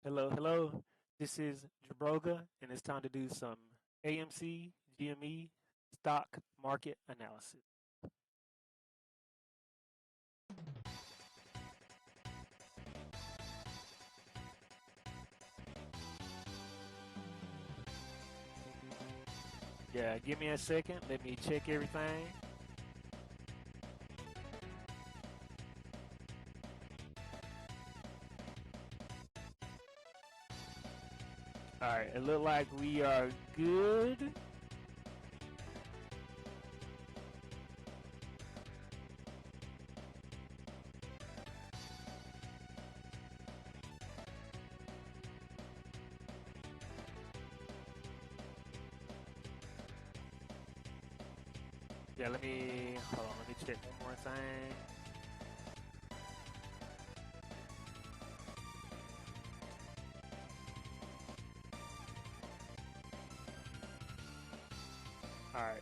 Hello, hello. This is Jabroga, and it's time to do some AMC GME stock market analysis. Yeah, give me a second. Let me check everything. All right, it look like we are good. Yeah, let me hold on. Let me check one more thing. All right.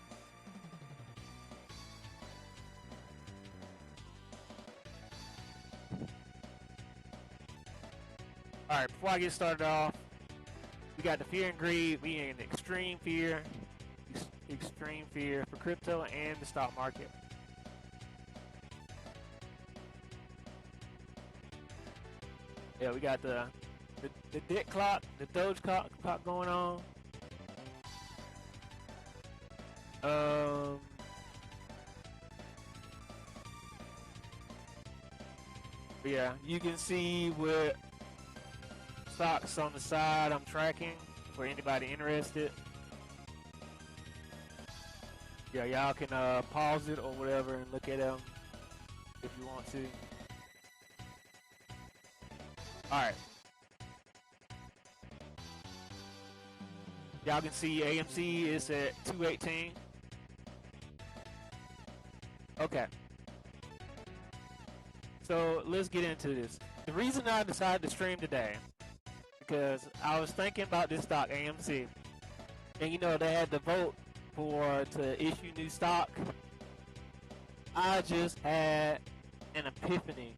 All right. Before I get started off, we got the fear and greed. We in extreme fear, extreme fear for crypto and the stock market. Yeah, we got the dick clock, the Doge clock going on. Um, yeah, you can see what stocks on the side I'm tracking for anybody interested. Yeah, y'all can pause it or whatever and look at them if you want to. All right, y'all can see AMC is at 218. Okay, so let's get into this. The reason I decided to stream today because I was thinking about this stock AMC, and you know they had to vote to issue new stock. I just had an epiphany.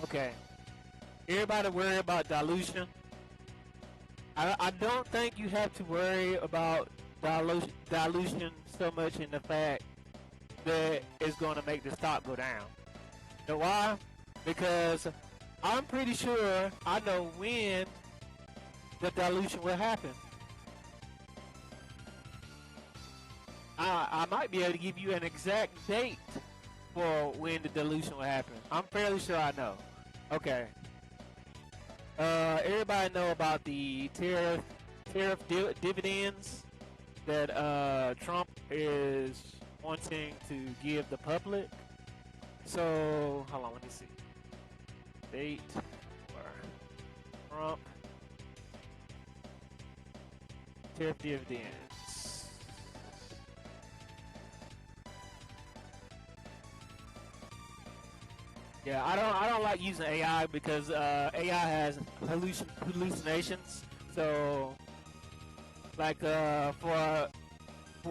Okay, everybody worry about dilution. I don't think you have to worry about dilution so much in the fact that it's going to make the stock go down. You know why? Because I'm pretty sure I know when the dilution will happen. I might be able to give you an exact date for when the dilution will happen. I'm fairly sure I know. Okay. Everybody know about the tariff dividends that Trump is wanting to give the public. So hold on, let me see. Date for Trump tariff dividends. Yeah, I don't like using AI because AI has hallucinations. So like for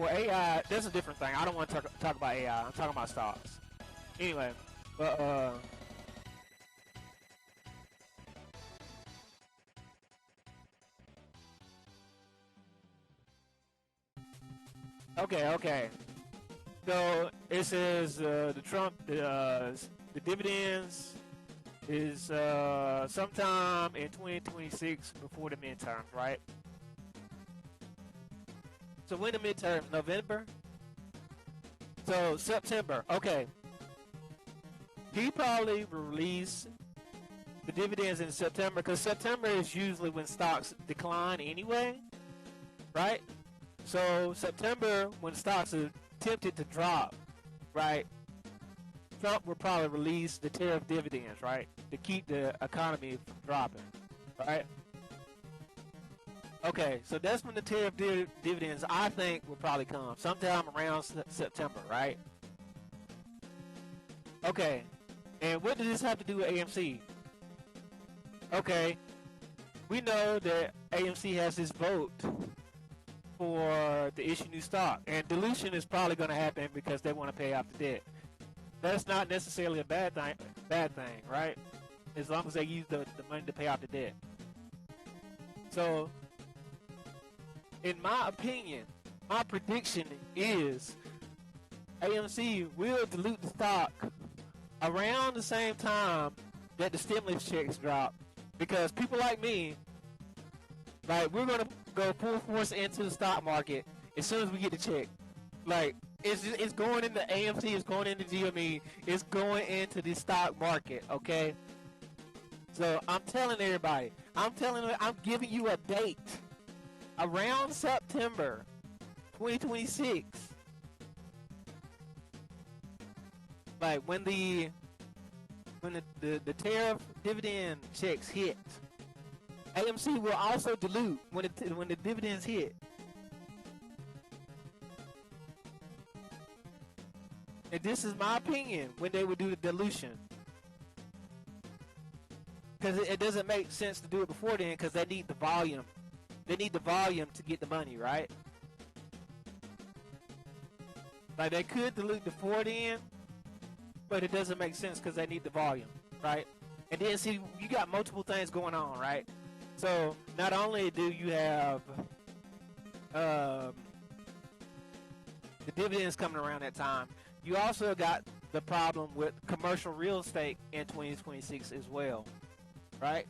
AI, that's a different thing. I don't want to talk about AI. I'm talking about stocks. Anyway, but okay. So it says the dividends is sometime in 2026 before the midterms, right? So when the midterms? November? So September. Okay. He probably will release the dividends in September because September is usually when stocks decline anyway, right? So September when stocks are tempted to drop, right? Trump will probably release the tariff dividends, right, to keep the economy from dropping, right? Okay, so that's when the tariff dividends I think will probably come sometime around September, right? Okay, and what does this have to do with AMC? Okay, we know that AMC has this vote for the issue new stock, and dilution is probably going to happen because they want to pay off the debt. That's not necessarily a bad thing, right? As long as they use the money to pay off the debt. So, in my opinion, my prediction is AMC will dilute the stock around the same time that the stimulus checks drop, because people like me, like, we're gonna go full force into the stock market as soon as we get the check. Like, it's going into AMC, it's going into GME, it's going into the stock market, okay? So I'm telling everybody, I'm giving you a date around September 2026. Like, when the tariff dividend checks hit, AMC will also dilute when the dividends hit. And this is my opinion when they would do the dilution. Because it doesn't make sense to do it before then, because they need the volume. They need the volume to get the money, right? Like, they could dilute before then, but it doesn't make sense because they need the volume, right? And then, see, you got multiple things going on, right? So, not only do you have the dividends coming around that time, you also got the problem with commercial real estate in 2026 as well, right?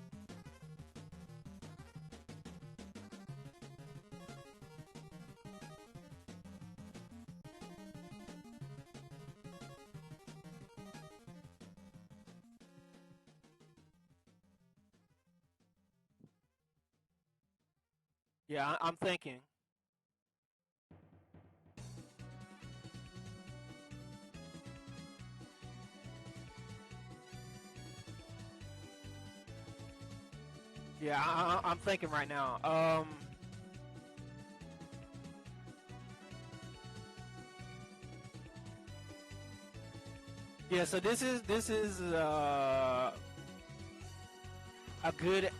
Yeah, I'm thinking. Yeah, I'm thinking right now. Yeah, so this is a good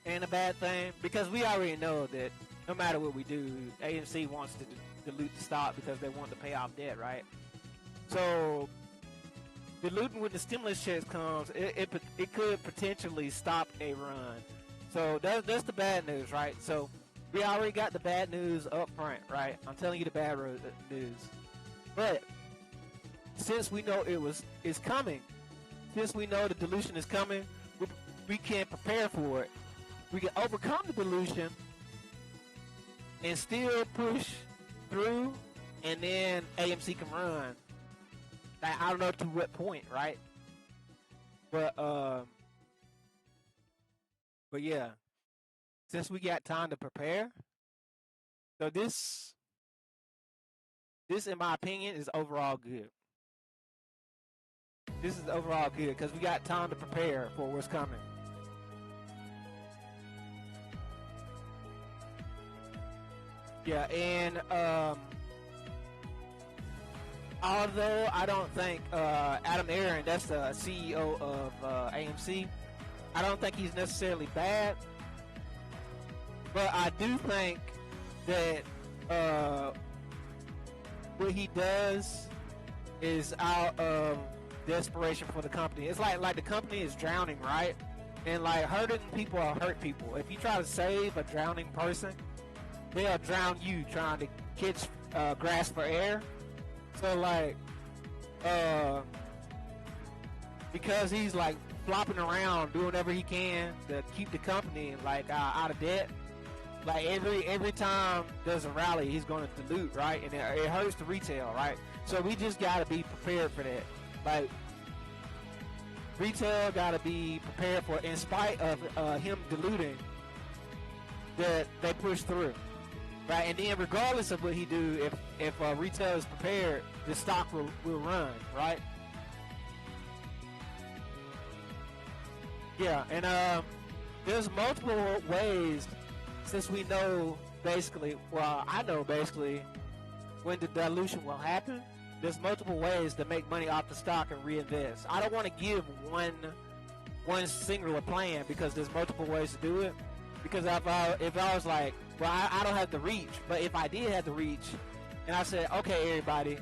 and a bad thing, because we already know that no matter what we do, AMC wants to dilute the stock because they want to pay off debt, right? So diluting when the stimulus checks comes, it could potentially stop a run. So that's the bad news, right? So we already got the bad news up front, right? I'm telling you the bad news. But since we know it's coming, since we know the dilution is coming, we can prepare for it. We can overcome the dilution and still push through, and then AMC can run. Like, I don't know to what point, right? But yeah, since we got time to prepare, so this in my opinion is overall good. This is overall good because we got time to prepare for what's coming. Yeah, and although I don't think Adam Aaron, that's the CEO of AMC, I don't think he's necessarily bad, but I do think that what he does is out of desperation for the company. It's like the company is drowning, right? And like, hurting people are hurt people. If you try to save a drowning person, they'll drown you trying to catch grasp for air. So like, because he's like flopping around doing whatever he can to keep the company like out of debt. Like every time there's a rally, he's going to dilute, right? And it hurts the retail, right? So we just got to be prepared for that. Like, retail got to be prepared for it. In spite of him diluting, that they push through, right? And then regardless of what he do, if retail is prepared, the stock will run, right? Yeah, and there's multiple ways, since we know basically, well, I know basically when the dilution will happen. There's multiple ways to make money off the stock and reinvest. I don't want to give one singular plan because there's multiple ways to do it. Because if I was like, well, I don't have the reach, but if I did have the reach, and I said, okay, everybody,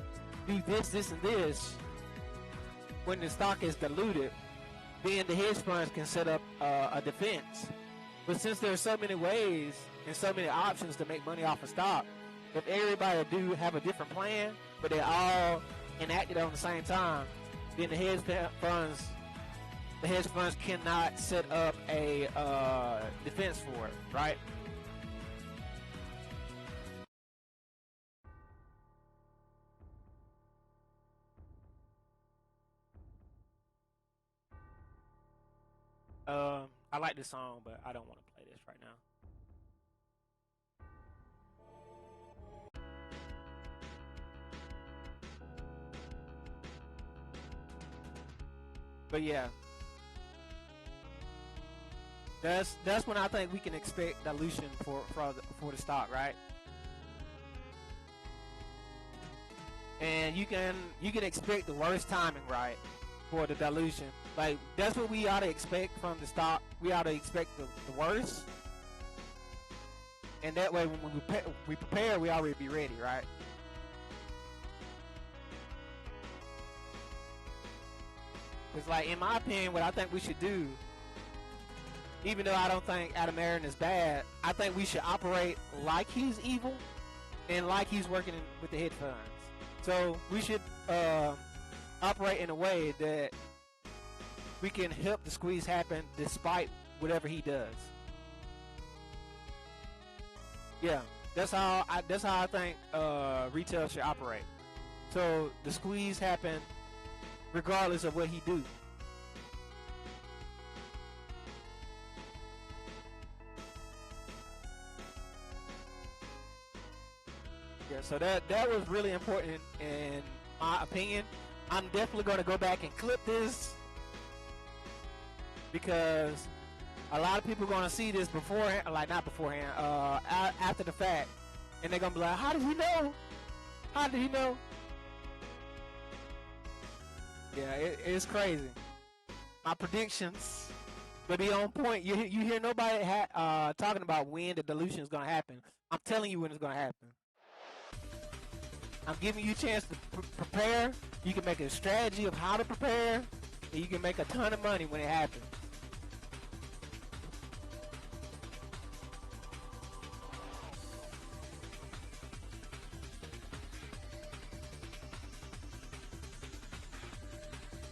do this, this, and this, when the stock is diluted, then the hedge funds can set up a defense. But since there's so many ways and so many options to make money off of stock, if everybody do have a different plan, but they all enacted on the same time, then the hedge funds cannot set up a defense for it, right? I like this song, but I don't want to play this right now. But yeah, that's when I think we can expect dilution for the stock, right? And you can expect the worst timing, right, for the dilution. Like, that's what we ought to expect from the stock. We ought to expect the worst, and that way when we prepare, we already be ready, right? Because, like, in my opinion, what I think we should do, even though I don't think Adam Aaron is bad, I think we should operate like he's evil and like he's working with the hedge funds. So we should operate in a way that we can help the squeeze happen despite whatever he does. Yeah, that's how I think retail should operate. So the squeeze happen regardless of what he do. Yeah, so that was really important in my opinion. I'm definitely going to go back and clip this because a lot of people are going to see this beforehand, like not beforehand, after the fact, and they're going to be like, how did he know? How did he know? Yeah, it's crazy. My predictions will be on point. You hear nobody talking about when the dilution is going to happen. I'm telling you when it's going to happen. I'm giving you a chance to prepare. You can make a strategy of how to prepare, and you can make a ton of money when it happens.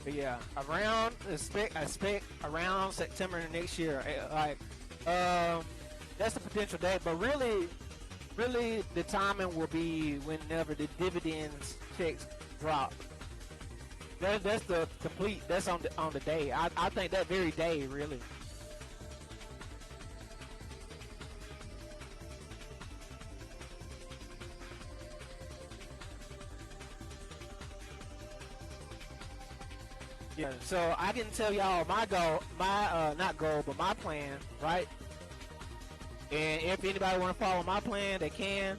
But yeah, expect around September of next year. That's the potential date, but really the timing will be whenever the dividends checks drop. That's the complete. That's on the day. I think that very day, really. Yeah, so I can tell y'all my goal, not goal, but my plan, right? And if anybody want to follow my plan, they can.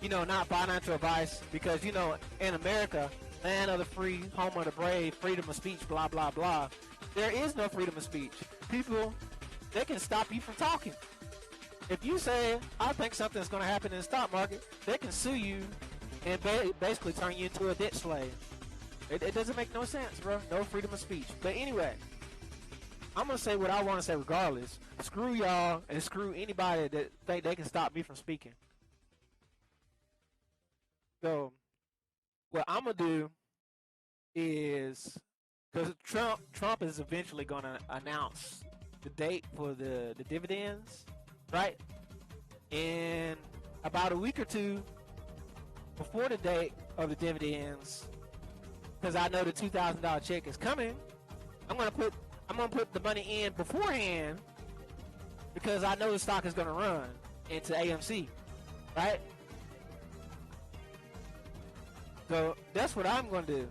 Not financial advice, because in America, land of the free, home of the brave, freedom of speech, blah blah blah. There is no freedom of speech. People, they can stop you from talking. If you say, I think something's going to happen in the stock market, they can sue you and basically turn you into a debt slave. It doesn't make no sense, bro. No freedom of speech. But anyway, I'm going to say what I want to say regardless. Screw y'all and screw anybody that think they can stop me from speaking. So, what I'm going to do is, because Trump is eventually going to announce the date for the dividends, right? In about a week or two before the date of the dividends, because I know the $2,000 check is coming, I'm gonna put the money in beforehand, because I know the stock is gonna run into AMC, right? So that's what I'm gonna do.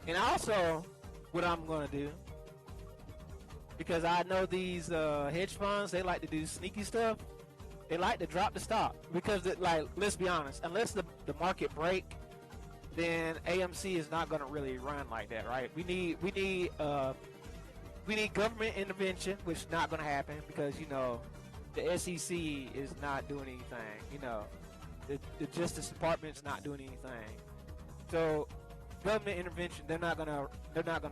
And also, what I'm gonna do, because I know these hedge funds, they like to do sneaky stuff. They like to drop the stock because, let's be honest, unless the market break, then AMC is not going to really run like that, right? We need government intervention, which is not going to happen because the SEC is not doing anything. The Justice Department is not doing anything. So government intervention, they're not gonna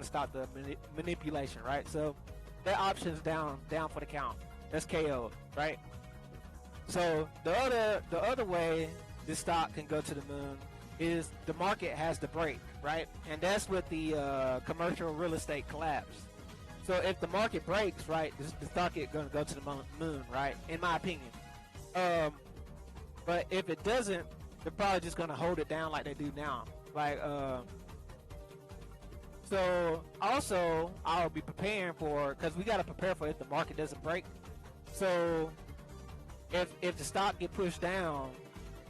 stop the manipulation, right? So that option's down for the count. That's KO, right? So the other way this stock can go to the moon is the market has to break, right? And that's with the commercial real estate collapse. So if the market breaks, right, the stock is going to go to the moon, right? In my opinion. But if it doesn't, they're probably just going to hold it down like they do now. Like, so also I'll be preparing for, because we got to prepare for if the market doesn't break. So if the stock get pushed down,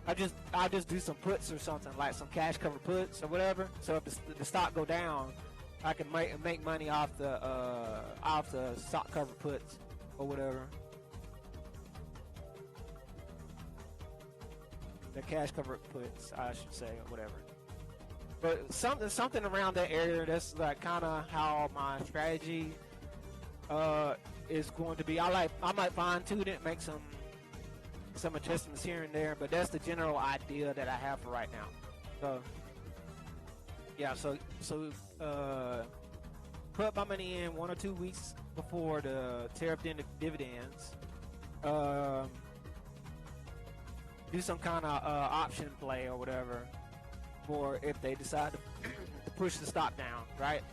I'll just do some puts or something, like some cash cover puts or whatever. So if the stock go down, I can make money off the stock cover puts or whatever. The cash cover puts, I should say, or whatever. But something around that area. That's like kind of how my strategy is going to be. I might fine tune it, make some adjustments here and there, but that's the general idea that I have for right now. So yeah, so put my money in 1 or 2 weeks before the tariff dividends. Do some kind of option play or whatever, for if they decide to push the stock down, right?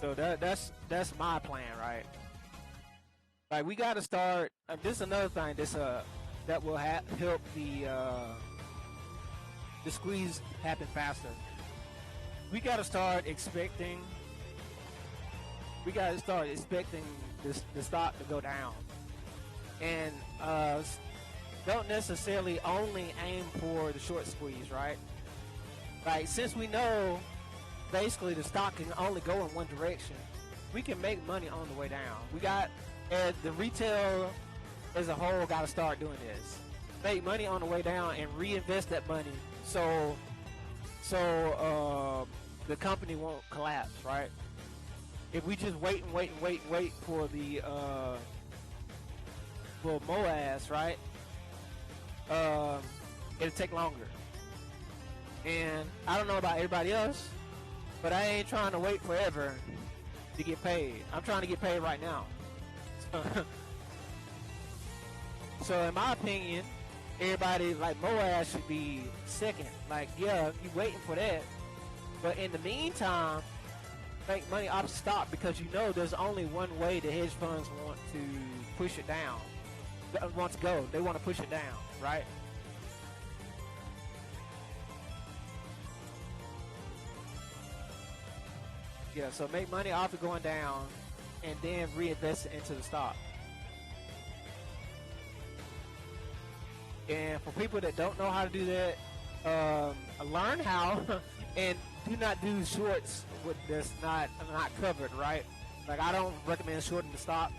So that's my plan, right? Like, we got to start. This is another thing. That will help the squeeze happen faster. We got to start expecting. We got to start expecting the stock to go down, and don't necessarily only aim for the short squeeze, right? Like, since we know basically the stock can only go in one direction, we can make money on the way down. We got, as the retail as a whole, got to start doing this. Make money on the way down and reinvest that money so the company won't collapse, right? If we just wait for the for MOAS, right? It'll take longer. And I don't know about everybody else, but I ain't trying to wait forever to get paid. I'm trying to get paid right now. So in my opinion, everybody, like, MOAS should be second. Like, yeah, you waiting for that, but in the meantime, make money off the stock, because you know there's only one way the hedge funds want to push it down. Want to go. They want to push it down, right? Yeah, so make money off it going down and then reinvest it into the stock. And for people that don't know how to do that, learn how and do not do shorts with that's not covered, right? Like, I don't recommend shorting the stock.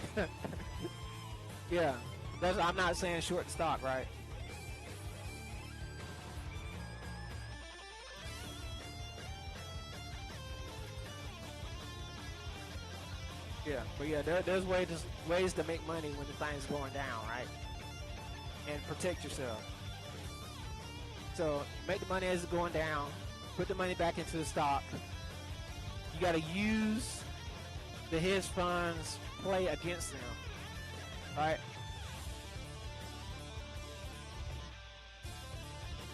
Yeah, I'm not saying short the stock, right? Yeah, but yeah, there's ways to make money when the thing's going down, right? And protect yourself. So make the money as it's going down. Put the money back into the stock. You got to use the hedge funds play against them, right?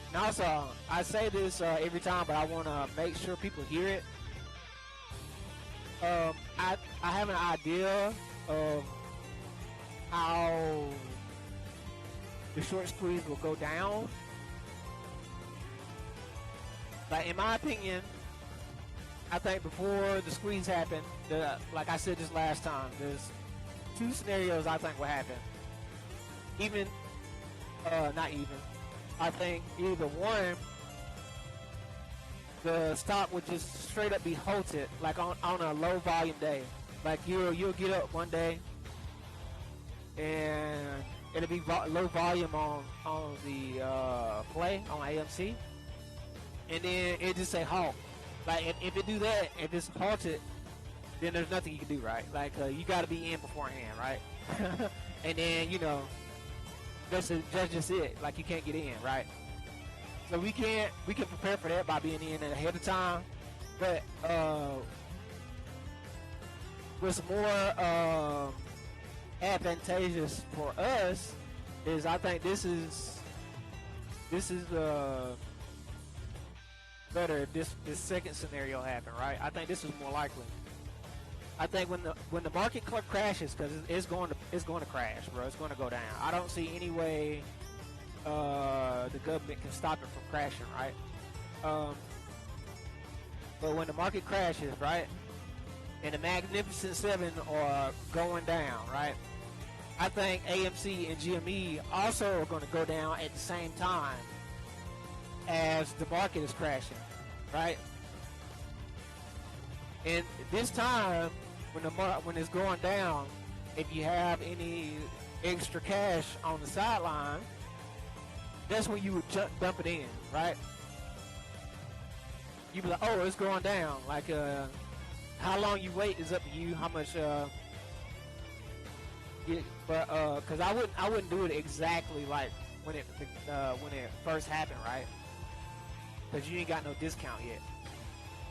And also, I say this every time, but I want to make sure people hear it. I have an idea of how the short squeeze will go down. Like, in my opinion, I think before the squeeze happened, like I said this last time, there's two scenarios I think will happen. Not even. I think either one, the stock would just straight up be halted, like on a low volume day. Like, you'll get up one day and it'll be low volume on the play on AMC, and then it just say halt. Like, if it do that, if it's halted, then there's nothing you can do, right? Like, you got to be in beforehand, right? And then, That's just it. Like you can't get in, right? So we can prepare for that by being in ahead of time. But what's more advantageous for us is I think this is better if this second scenario happened, right? I think this is more likely. I think when the market crashes, because it's going to crash, bro. It's going to go down. I don't see any way the government can stop it from crashing, right? But when the market crashes, right, and the Magnificent Seven are going down, right, I think AMC and GME also are going to go down at the same time as the market is crashing, right? And this time, when it's going down, if you have any extra cash on the sideline, that's when you would dump it in, right? You'd be like, oh, it's going down. Like, how long you wait is up to you. How much, because I wouldn't do it exactly like when it first happened, right? Because you ain't got no discount yet.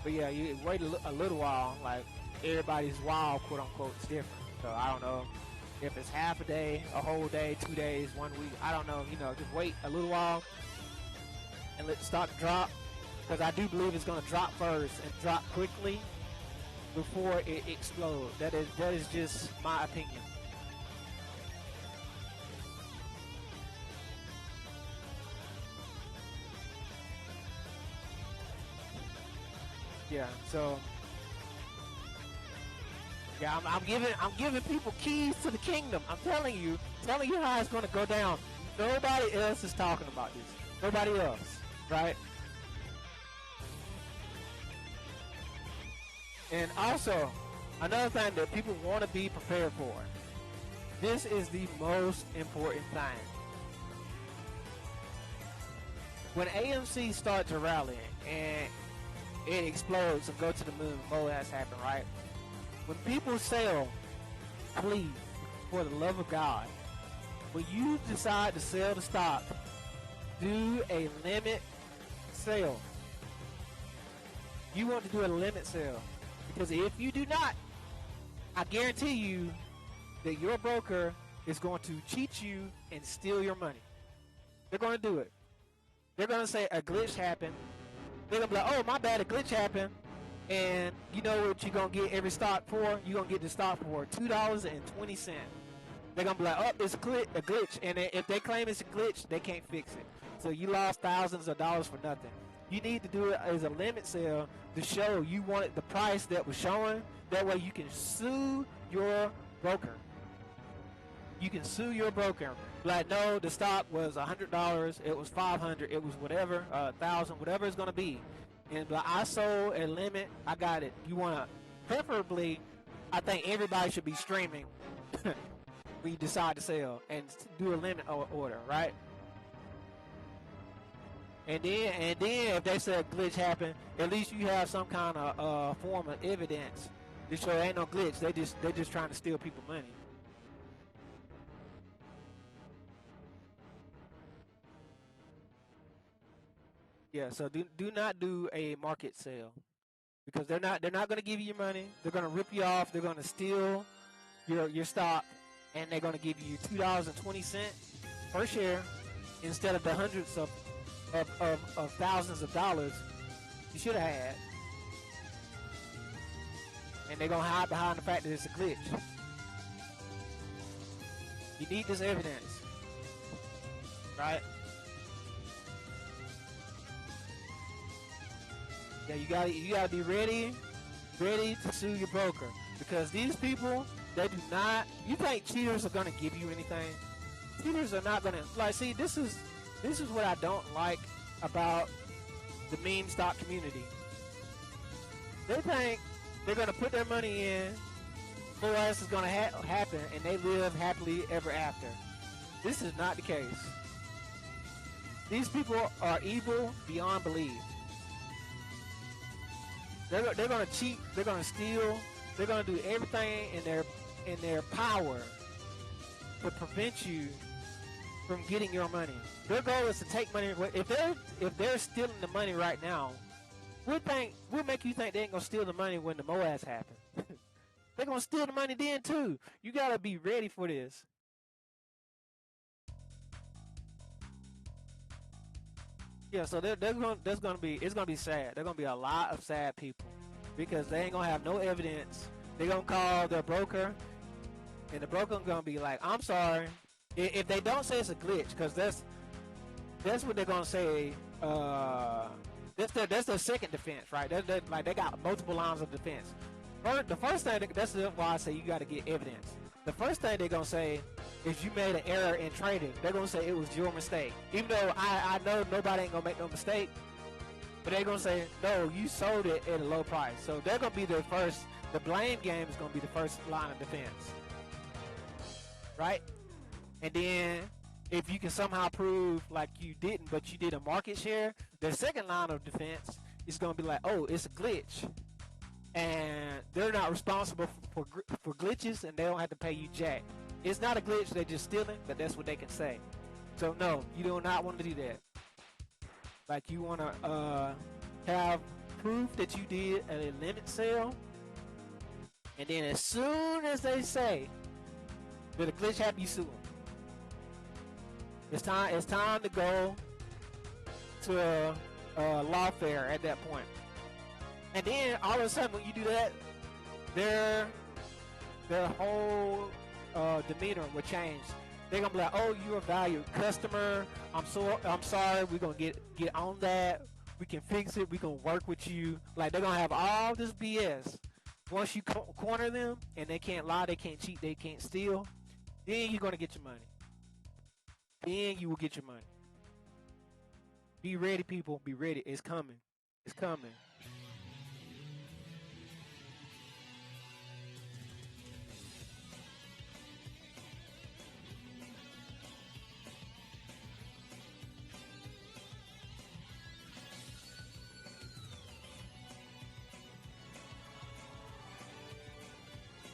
But yeah, you wait a little while. Like everybody's wild, quote unquote, is different. So I don't know if it's half a day, a whole day, 2 days, 1 week. I don't know. Just wait a little while and let the stock drop. Because I do believe it's going to drop first and drop quickly before it explodes. That is just my opinion. Yeah, so yeah, I'm giving people keys to the kingdom. I'm telling you how it's going to go down. Nobody else is talking about this. Nobody else, right? And also, another thing that people want to be prepared for. This is the most important thing. When AMC starts to rally and it explodes and go to the moon, more has happened, right? When people sell, please, for the love of God, when you decide to sell the stock, do a limit sale. You want to do a limit sale. Because if you do not, I guarantee you that your broker is going to cheat you and steal your money. They're going to do it. They're going to say a glitch happened. They're going to be like, oh, my bad, a glitch happened. And you know what you're going to get every stock for? You're going to get the stock for $2.20. They're going to be like, oh, it's a glitch. And if they claim it's a glitch, they can't fix it. So you lost thousands of dollars for nothing. You need to do it as a limit sale to show you wanted the price that was showing. That way you can sue your broker. You can sue your broker. Like, no, the stock was $100. It was $500. It was whatever, $1,000, whatever it's going to be. And but I sold a limit. I got it. You want to, preferably, I think everybody should be streaming when you decide to sell and do a limit order, right? And then if they say a glitch happened, at least you have some kind of form of evidence to show ain't no glitch. They just trying to steal people money. Yeah, so do not do a market sale because they're not going to give you your money. They're going to rip you off. They're going to steal your stock, and they're going to give you $2.20 per share instead of the hundreds of thousands of dollars you should have had. And they're going to hide behind the fact that it's a glitch. You need this evidence, right? Yeah, you gotta be ready to sue your broker because these people, they do not. You think cheaters are gonna give you anything? Cheaters are not gonna see. This is what I don't like about the meme stock community. They think they're gonna put their money in, more or less is gonna happen, and they live happily ever after. This is not the case. These people are evil beyond belief. They're going to cheat. They're going to steal. They're going to do everything in their power to prevent you from getting your money. Their goal is to take money. If they're stealing the money right now, we'll make you think they ain't gonna steal the money when the MOAS happens. They're gonna steal the money then too. You gotta be ready for this. Yeah, so it's gonna be sad. There's gonna be a lot of sad people because they ain't gonna have no evidence. They're gonna call their broker, and the broker gonna be like, "I'm sorry." If they don't say it's a glitch, because that's what they're gonna say. That's their second defense, right? Like they got multiple lines of defense. The first thing, that's why I say you got to get evidence. The first thing they're gonna say is you made an error in trading. They're gonna say it was your mistake, even though I know nobody ain't gonna make no mistake. But they're gonna say no, you sold it at a low price. So they're gonna be their first. The blame game is gonna be the first line of defense, right? And then if you can somehow prove like you didn't, but you did a market share, the second line of defense is going to be like, oh, it's a glitch. And they're not responsible for glitches, and they don't have to pay you jack. It's not a glitch, they're just stealing, but that's what they can say. So no, you do not want to do that. Like you want to have proof that you did a limit sale, and then as soon as they say that a glitch happened, you sue them. It's time to go to a lawfare at that point. And then all of a sudden when you do that, their whole demeanor will change. They're gonna be like, "Oh, you're a valued customer. I'm sorry. We're gonna get on that. We can fix it. We gonna work with you." Like they're gonna have all this BS. Once you corner them and they can't lie, they can't cheat, they can't steal, then you're gonna get your money. Then you will get your money. Be ready, people. Be ready. It's coming. It's coming.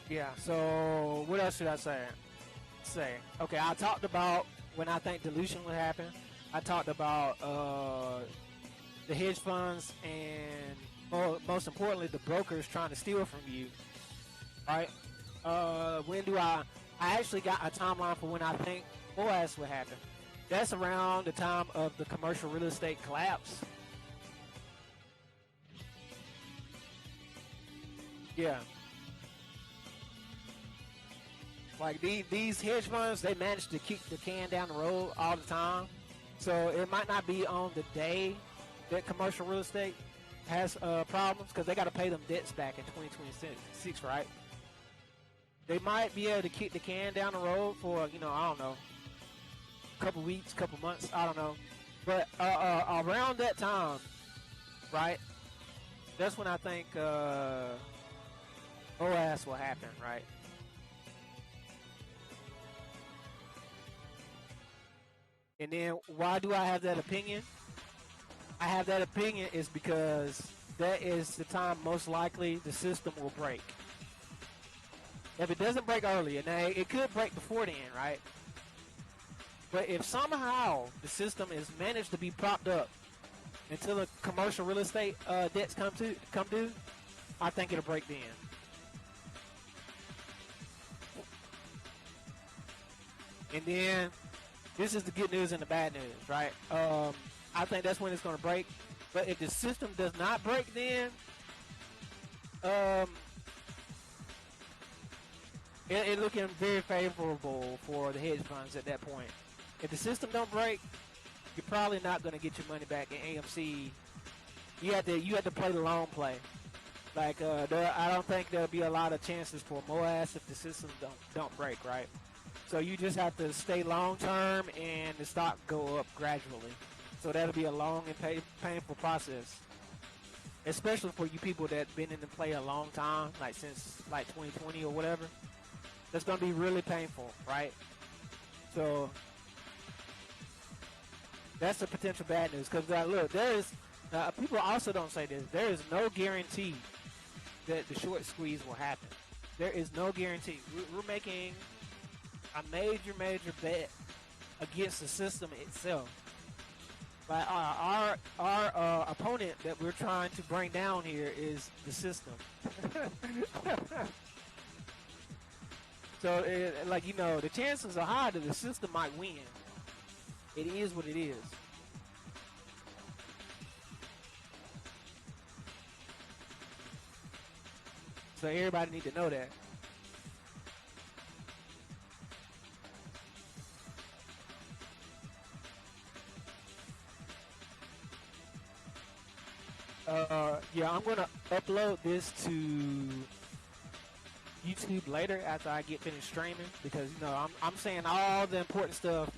Yeah, so what else should I say? Okay, I talked about when I think dilution will happen. I talked about the hedge funds and most importantly the brokers trying to steal from you. Right? When do I actually got a timeline for when I think MOAS will happen. That's around the time of the commercial real estate collapse. Yeah. Like these hedge funds, they manage to kick the can down the road all the time. So it might not be on the day that commercial real estate has problems because they got to pay them debts back in 2026, right? They might be able to kick the can down the road for, I don't know, a couple weeks, couple months, I don't know. But around that time, right, that's when I think OAS will happen, right? And then why do I have that opinion? I have that opinion is because that is the time most likely the system will break. If it doesn't break earlier, now it could break before then, right? But if somehow the system is managed to be propped up until the commercial real estate debts come due, I think it'll break then. And then this is the good news and the bad news, right? I think that's when it's going to break. But if the system does not break then, it's looking very favorable for the hedge funds at that point. If the system don't break, you're probably not going to get your money back in AMC. You have to play the long play. Like I don't think there'll be a lot of chances for MOAS if the system don't break, right? So you just have to stay long term and the stock go up gradually. So that'll be a long and painful process, especially for you people that been in the play a long time, like since like 2020 or whatever. That's gonna be really painful, right? So that's the potential bad news. Because look, there is people also don't say this. There is no guarantee that the short squeeze will happen. There is no guarantee. We're making a major bet against the system itself. Like our opponent that we're trying to bring down here is the system. So, like, you know, the chances are high that the system might win. It is what it is. So everybody need to know that. Yeah, I'm gonna upload this to YouTube later after I get finished streaming, because you know I'm saying all the important stuff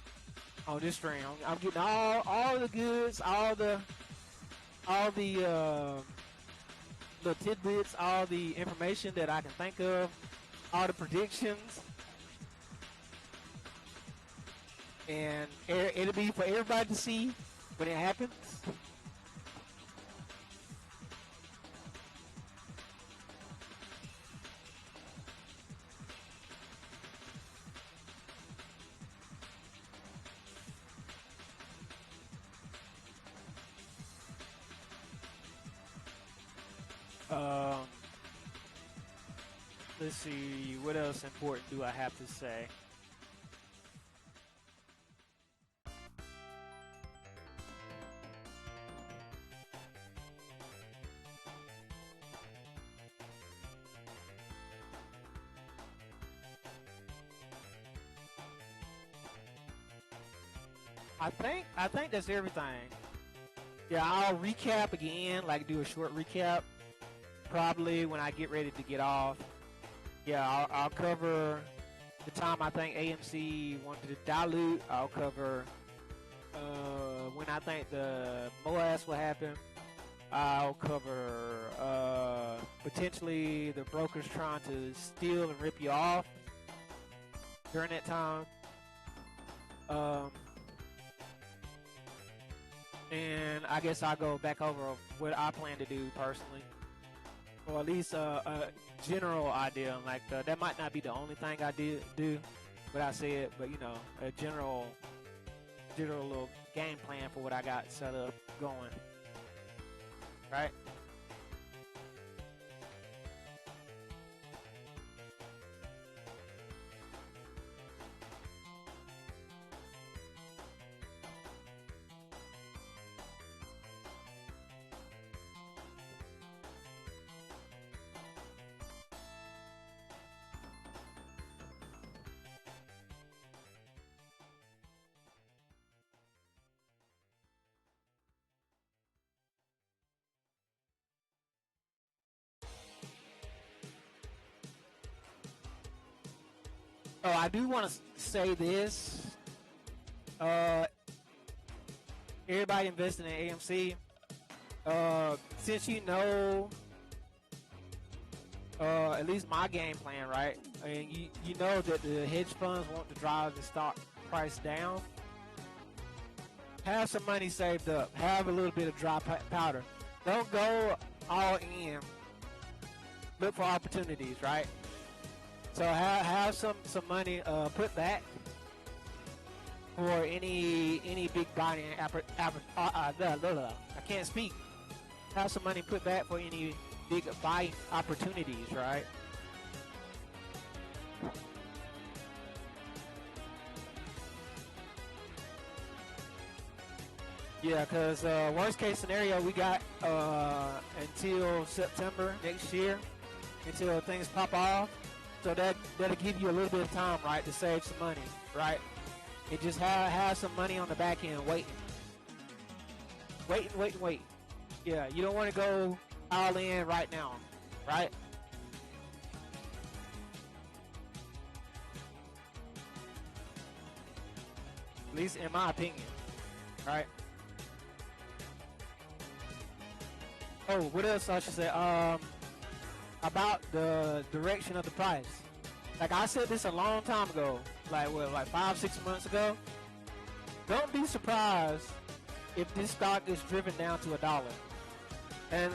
on this stream. I'm getting all the goods, all the the tidbits, all the information that I can think of, all the predictions, and it'll be for everybody to see when it happens. Let's see, what else important do I have to say? I think that's everything. Yeah, I'll recap again, like do a short recap, probably when I get ready to get off. Yeah, I'll cover the time I think AMC wanted to dilute. I'll cover when I think the MOAS will happen. I'll cover potentially the brokers trying to steal and rip you off during that time. And I guess I'll go back over what I plan to do personally, or at least a general idea. Like that might not be the only thing I do, what I said, but you know, a general little game plan for what I got set up going. Right? Oh, I do want to say this. Everybody investing in AMC, since you know, at least my game plan, right? I mean, you know that the hedge funds want to drive the stock price down. Have some money saved up. Have a little bit of dry powder. Don't go all in. Look for opportunities, right? So have some money put back for any big buying. I can't speak. Have some money put back for any big buying opportunities, right? Yeah, because worst case scenario, we got until September next year until things pop off. So that'll give you a little bit of time, right, to save some money, right? And just have some money on the back end waiting. Wait. Yeah, you don't want to go all in right now, right? At least in my opinion, right? Oh, what else I should say? About the direction of the price. Like I said this a long time ago, like 5-6 months ago. Don't be surprised if this stock is driven down to $1. And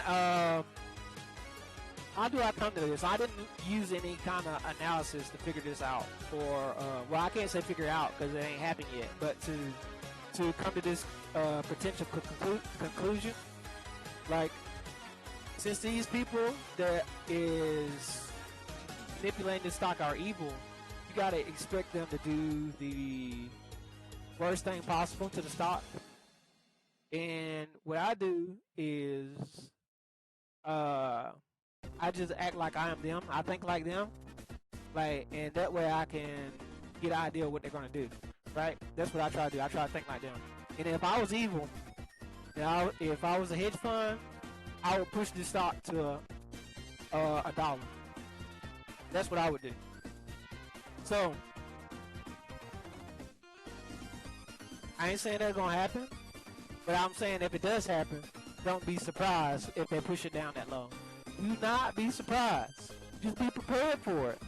how do I come to this? I didn't use any kind of analysis to figure this out, or well, I can't say figure it out because it ain't happened yet. But to come to this potential conclusion, like since these people that is manipulating the stock are evil, you gotta expect them to do the worst thing possible to the stock. And what I do is I just act like I am them. I think like them, like, and that way I can get an idea of what they're gonna do, right? That's what I try to do. I try to think like them. And if I was evil, if I was a hedge fund, I would push this stock to $1. That's what I would do. So I ain't saying that's gonna happen, but I'm saying if it does happen, don't be surprised if they push it down that low. Do not be surprised. Just be prepared for it.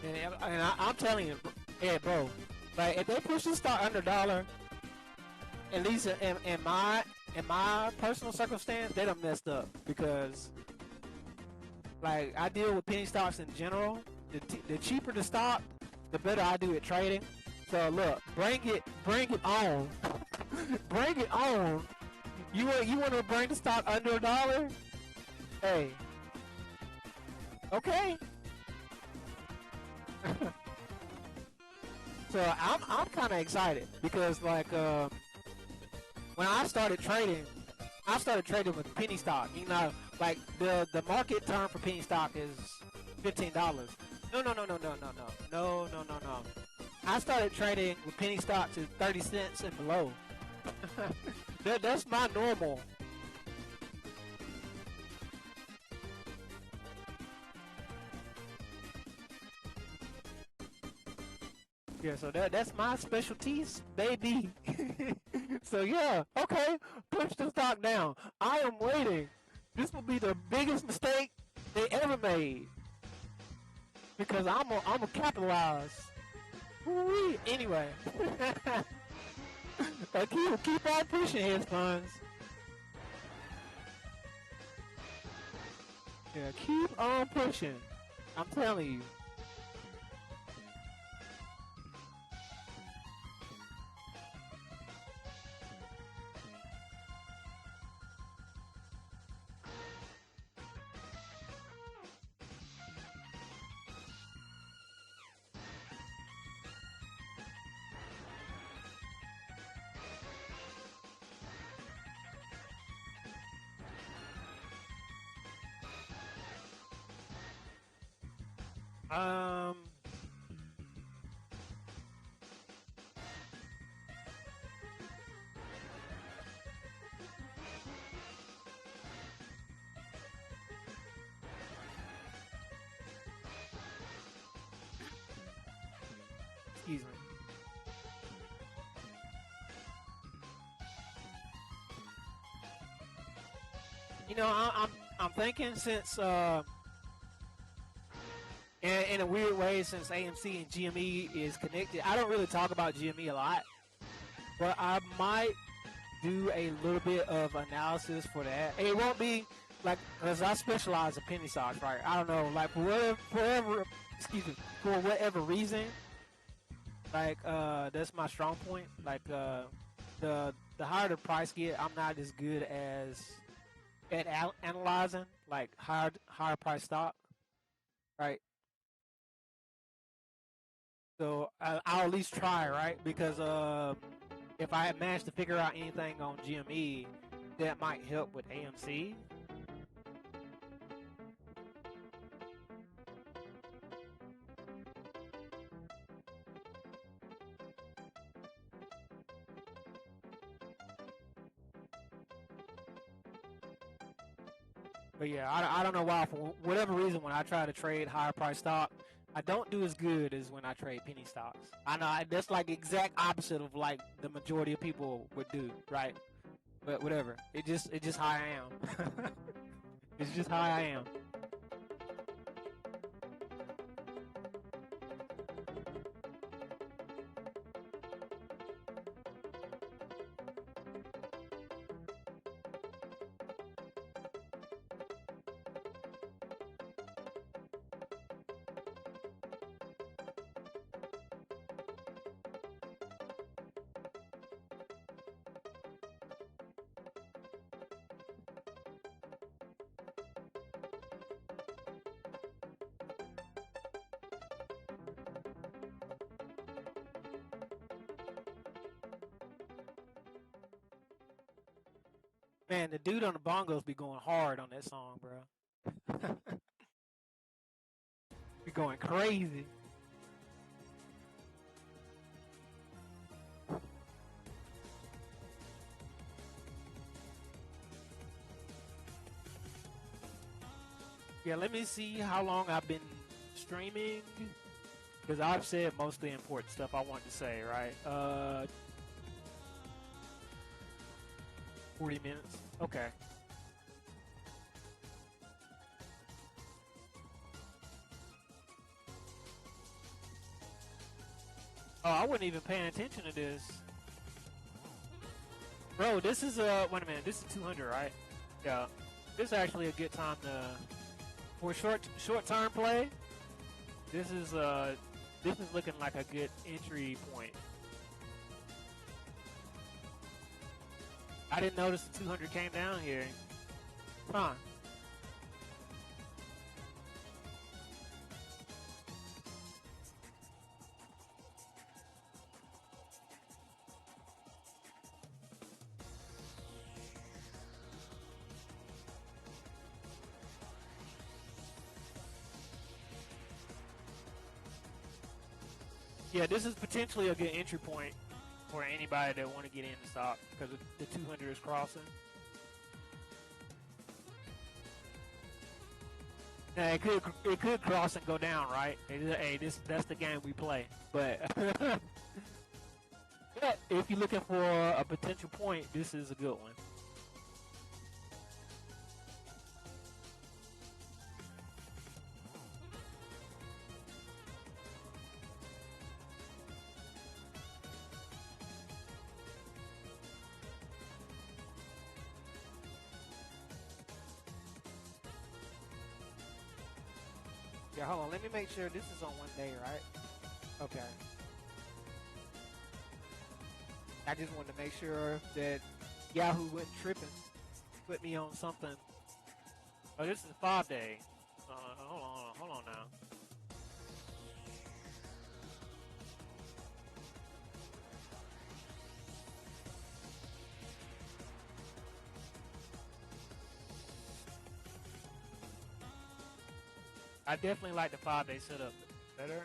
And I'm telling you, yeah, bro. Like if they push this stock under $1, at least in my personal circumstance, they done messed up because, like, I deal with penny stocks in general. The cheaper the stock, the better I do at trading. So look, bring it on, bring it on. You want to bring the stock under $1? Hey, okay. So I'm kind of excited because like when I started trading with penny stock. You know, like the market term for penny stock is $15. No. I started trading with penny stock to 30 cents and below. That's my normal. Yeah, so that's my specialties, baby. So yeah, okay, push the stock down. I am waiting. This will be the biggest mistake they ever made because I'm a capitalize. Woo-wee. Anyway, keep on pushing, hedge funds. Yeah, keep on pushing. I'm telling you. Um, excuse me. You know, I'm thinking since in a weird way, since AMC and GME is connected, I don't really talk about GME a lot, but I might do a little bit of analysis for that. It won't be like, because I specialize in penny stocks, right? I don't know, like for whatever reason, like that's my strong point. Like the higher the price get, I'm not as good as at analyzing like higher price stock, right? So I'll at least try, right? Because if I had managed to figure out anything on GME, that might help with AMC. But yeah, I don't know why. For whatever reason, when I try to trade higher price stock, I don't do as good as when I trade penny stocks. I know that's like the exact opposite of like the majority of people would do, right? But whatever. It's just how I am. It's just how I am. Man, the dude on the bongos be going hard on that song, bro. Be going crazy. Yeah, let me see how long I've been streaming. Because I've said most of the important stuff I wanted to say, right? 40 minutes. Okay. Oh, I wasn't even paying attention to this. Bro, this is, wait a minute. This is 200, right? Yeah. This is actually a good time to, for short term play, this is looking like a good entry point. I didn't notice the 200 came down here. Huh. Yeah, this is potentially a good entry point for anybody that want to get in the stock because the 200 is crossing. Now it could cross and go down, right? Hey, that's the game we play. But but if you're looking for a potential point, this is a good one. Yeah, hold on. Let me make sure this is on one day, right? Okay. I just wanted to make sure that Yahoo wasn't tripping. Put me on something. Oh, this is 5 day. Hold on now. I definitely like the 5 day setup better.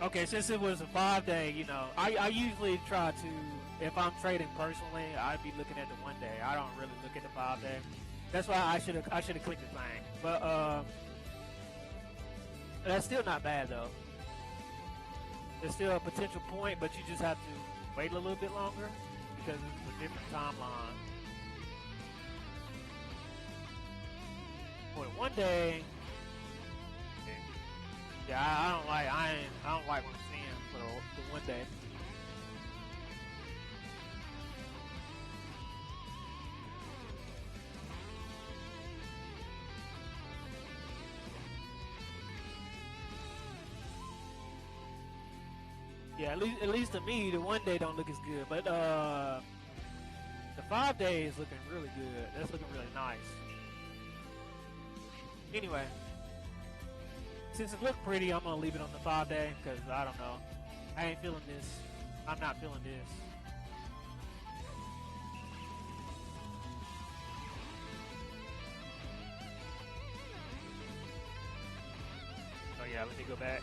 Okay, since it was a 5 day, you know, I usually try to, if I'm trading personally, I'd be looking at the 1 day. I don't really look at the 5 day. That's why I should have clicked the thing. But that's still not bad though. It's still a potential point, but you just have to wait a little bit longer because it's a different timeline. For the 1 day, yeah, I don't like what I'm seeing for the 1 day. Yeah, at least to me, the 1 day don't look as good, but the 5 day is looking really good. That's looking really nice. Anyway, since it looked pretty, I'm gonna leave it on the 5 day because I don't know. I ain't feeling this. I'm not feeling this. Oh yeah, let me go back.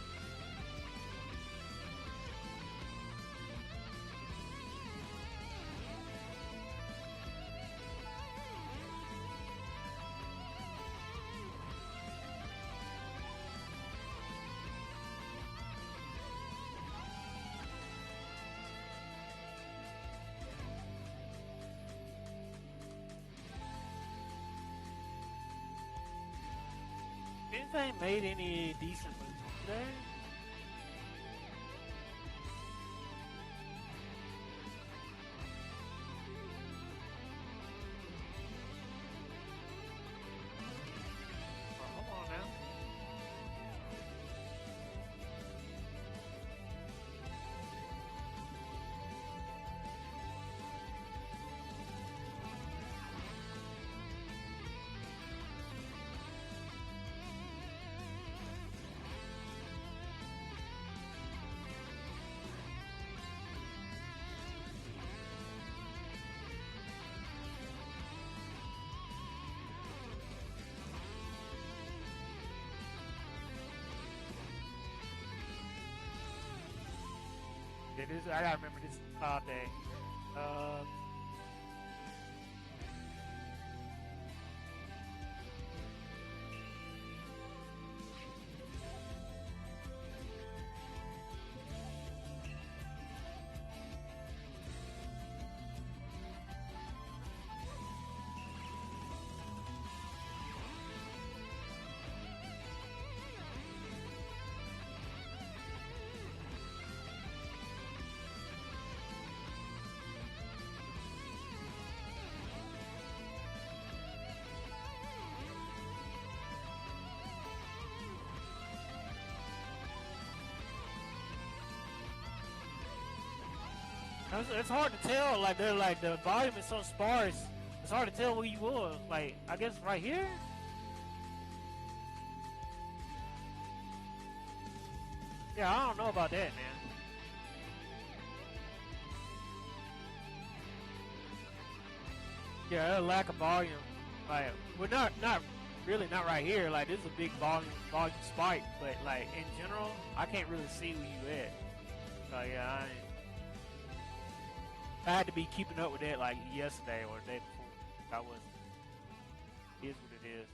Anything made any decent moves today? Oh, hold on now. Yeah, this, I gotta remember this is 5 day. Uh, it's hard to tell. Like they're like the volume is so sparse. It's hard to tell where you are. Like I guess right here. Yeah, I don't know about that, man. Yeah, a lack of volume. Like we're not really not right here. Like this is a big volume spike, but like in general, I can't really see where you at. So yeah, I had to be keeping up with that like yesterday or the day before. I was. It is what it is.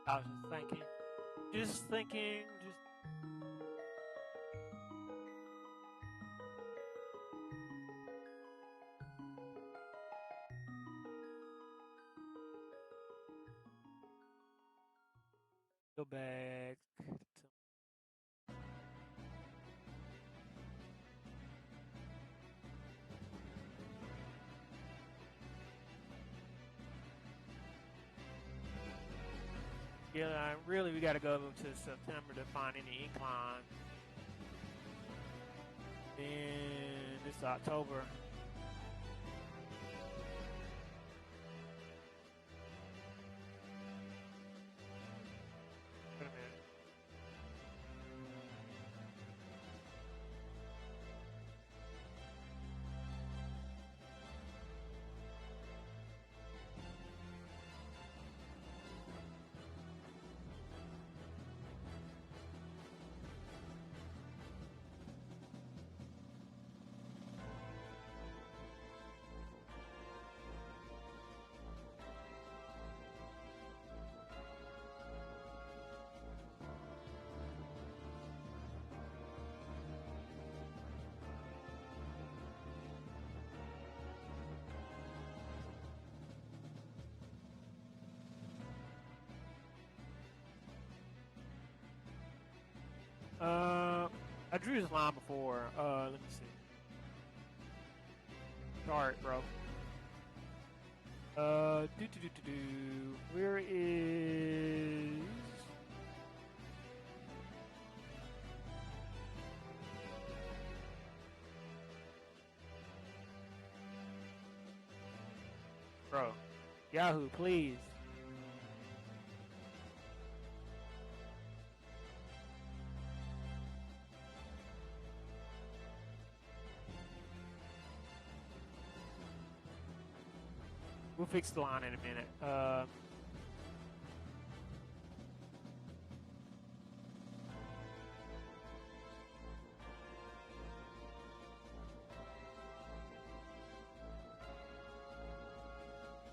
I was just thinking, just go back to yeah. Really, we got to go to September to find any incline. And this October. Wait a minute. I drew this line before. Let me see. Chart, bro. Where is? Bro, Yahoo, please. We'll fix the line in a minute.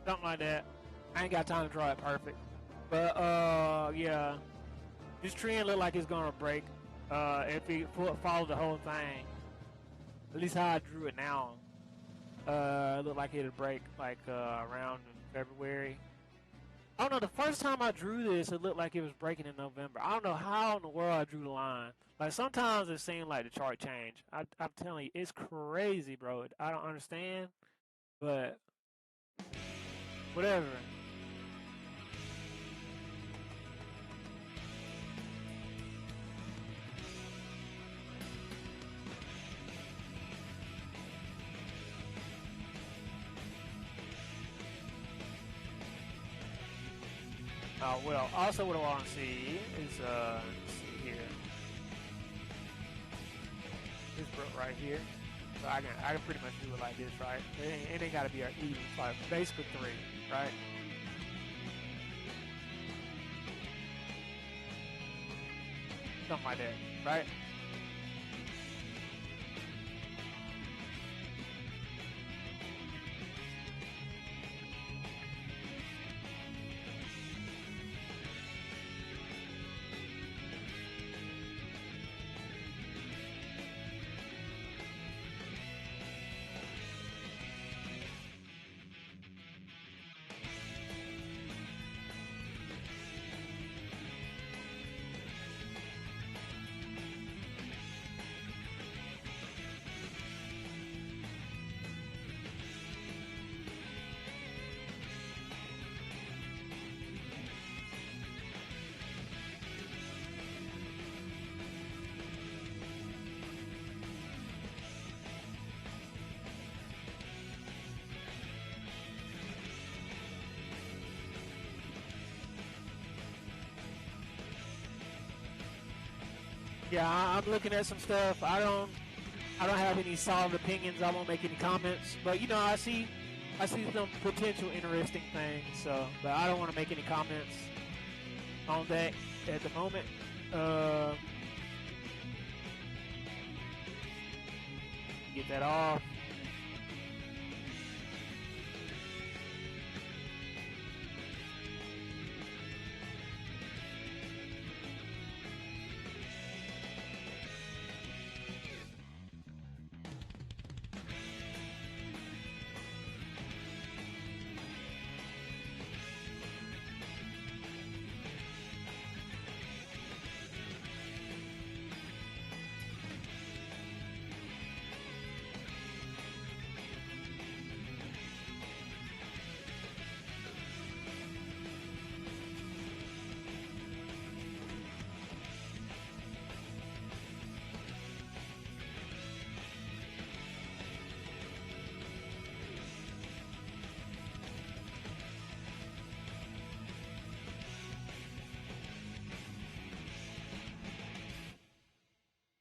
Something like that. I ain't got time to draw it perfect. But yeah. This trend look like it's gonna break. If it follow the whole thing. At least how I drew it now. It looked like it'll break like around in February. I don't know. The first time I drew this, it looked like it was breaking in November. I don't know how in the world I drew the line. Like sometimes it seemed like the chart changed. I'm telling you, it's crazy, bro. I don't understand, but whatever. Well, also what I want to see is let's see here. This broke right here. So I can pretty much do it like this, right? It ain't gotta be an even, like basically 3, right? Something like that, right? Yeah, I'm looking at some stuff. I don't have any solid opinions. I won't make any comments. But you know, I see some potential interesting things. So, but I don't want to make any comments on that at the moment. Uh, get that off.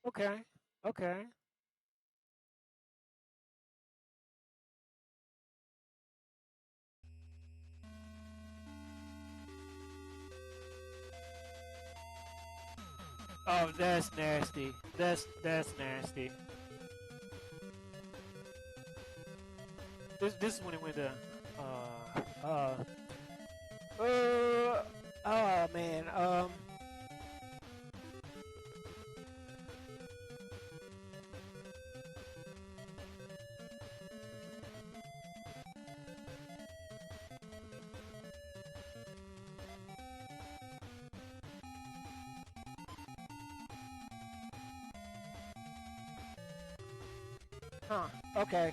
Okay. Okay. Oh, that's nasty. That's nasty. This is when it went to uh oh man. Huh. Okay.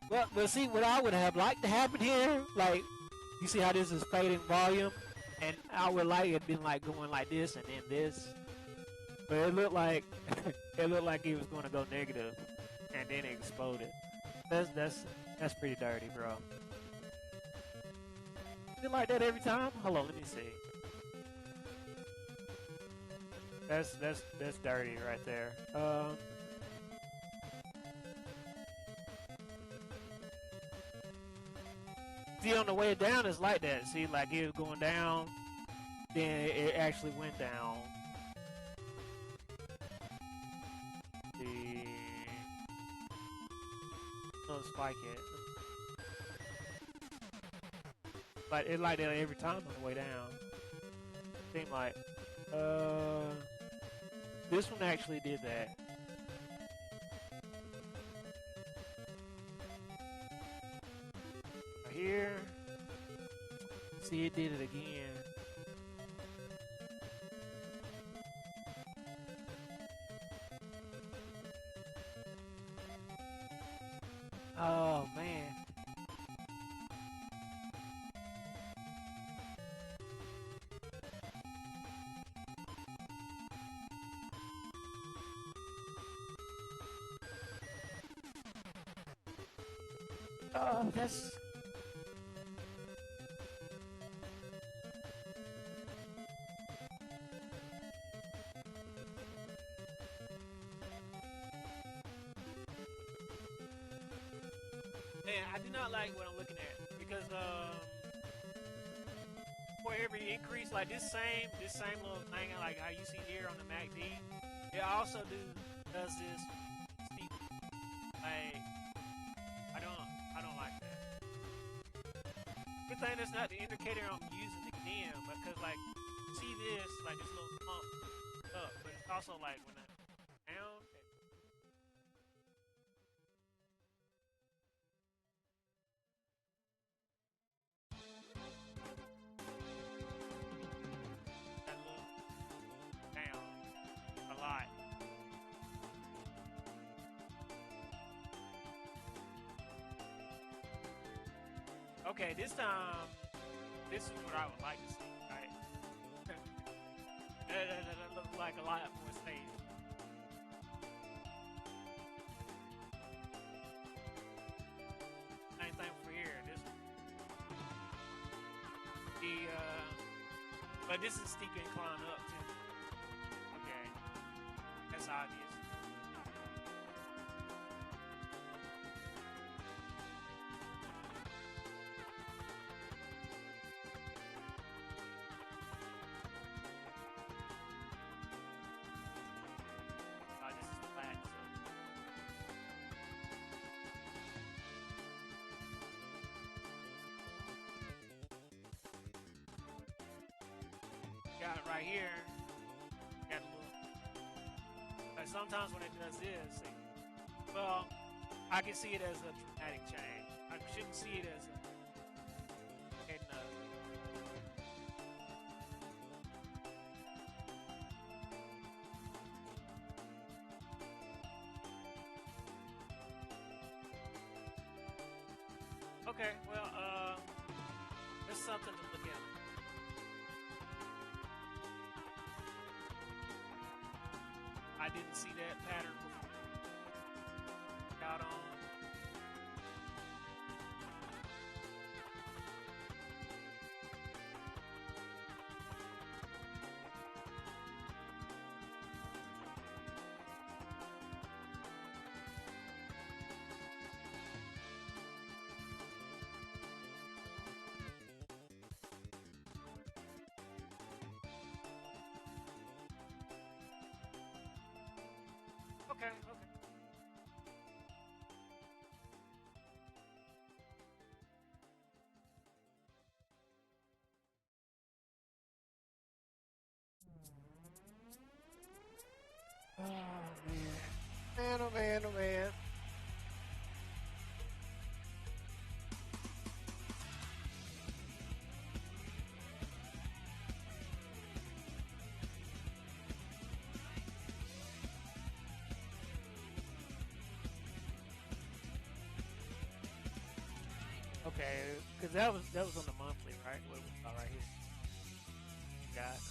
Well, see, what I would have liked to happen here, like, you see how this is fading volume, and I would like it been like going like this and then this, but it looked like it looked like it was going to go negative, and then it exploded. That's pretty dirty, bro. Is it like that every time? Hold on, let me see. That's dirty right there. See, on the way down, it's like that. See, like it was going down, then it actually went down. The no spike it, but it like that every time on the way down. Seemed like, uh, this one actually did that. Right here, See, it did it again. Oh man. Oh, that's. Man, I do not like what I'm looking at because for every increase, like this same little thing, like how you see here on the MACD, it also does this steep. Like I don't like that. Good thing that's not the indicator I'm using again, because like see this like this little pump up, but it's also like when I down. That little down a lot. Okay, this time, this is what I would like to see, right? that looks like a lot more stable. Same thing for here. But this is steep incline up too. Okay, that's obvious. This is flat, so. Got it right here. Got a little. Like sometimes when it does this, well, I can see it as a dramatic change. I shouldn't see it as a. Okay, well, there's something to look at. I didn't see that pattern before. Got on. Okay, okay. Oh man. Man, oh man, oh man. Okay, because that was on the monthly, right? What we saw right here. Got it.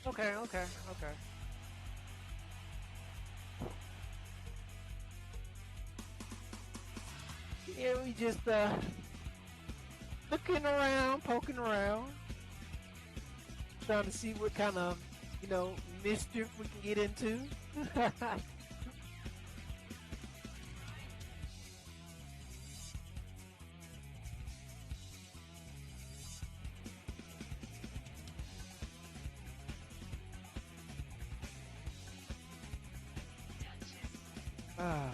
Okay, okay, okay. Yeah, we just looking around, poking around, trying to see what kind of mischief we can get into. Ah.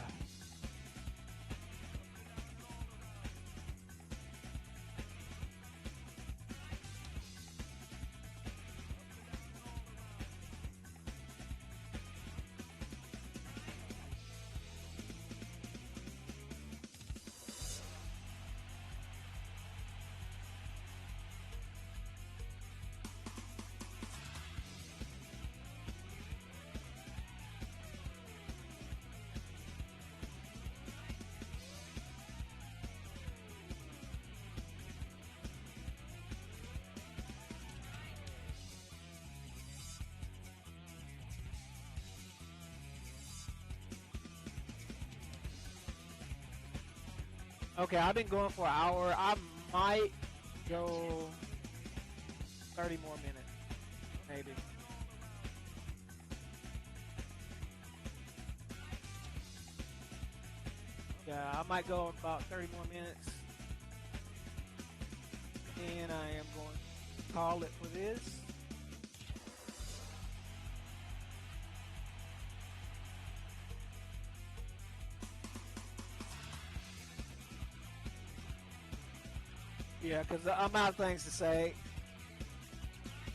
Okay, I've been going for an hour. I might go 30 more minutes, maybe. Yeah, I might go about 30 more minutes. And I am going to call it for this. Yeah, because I'm out of things to say.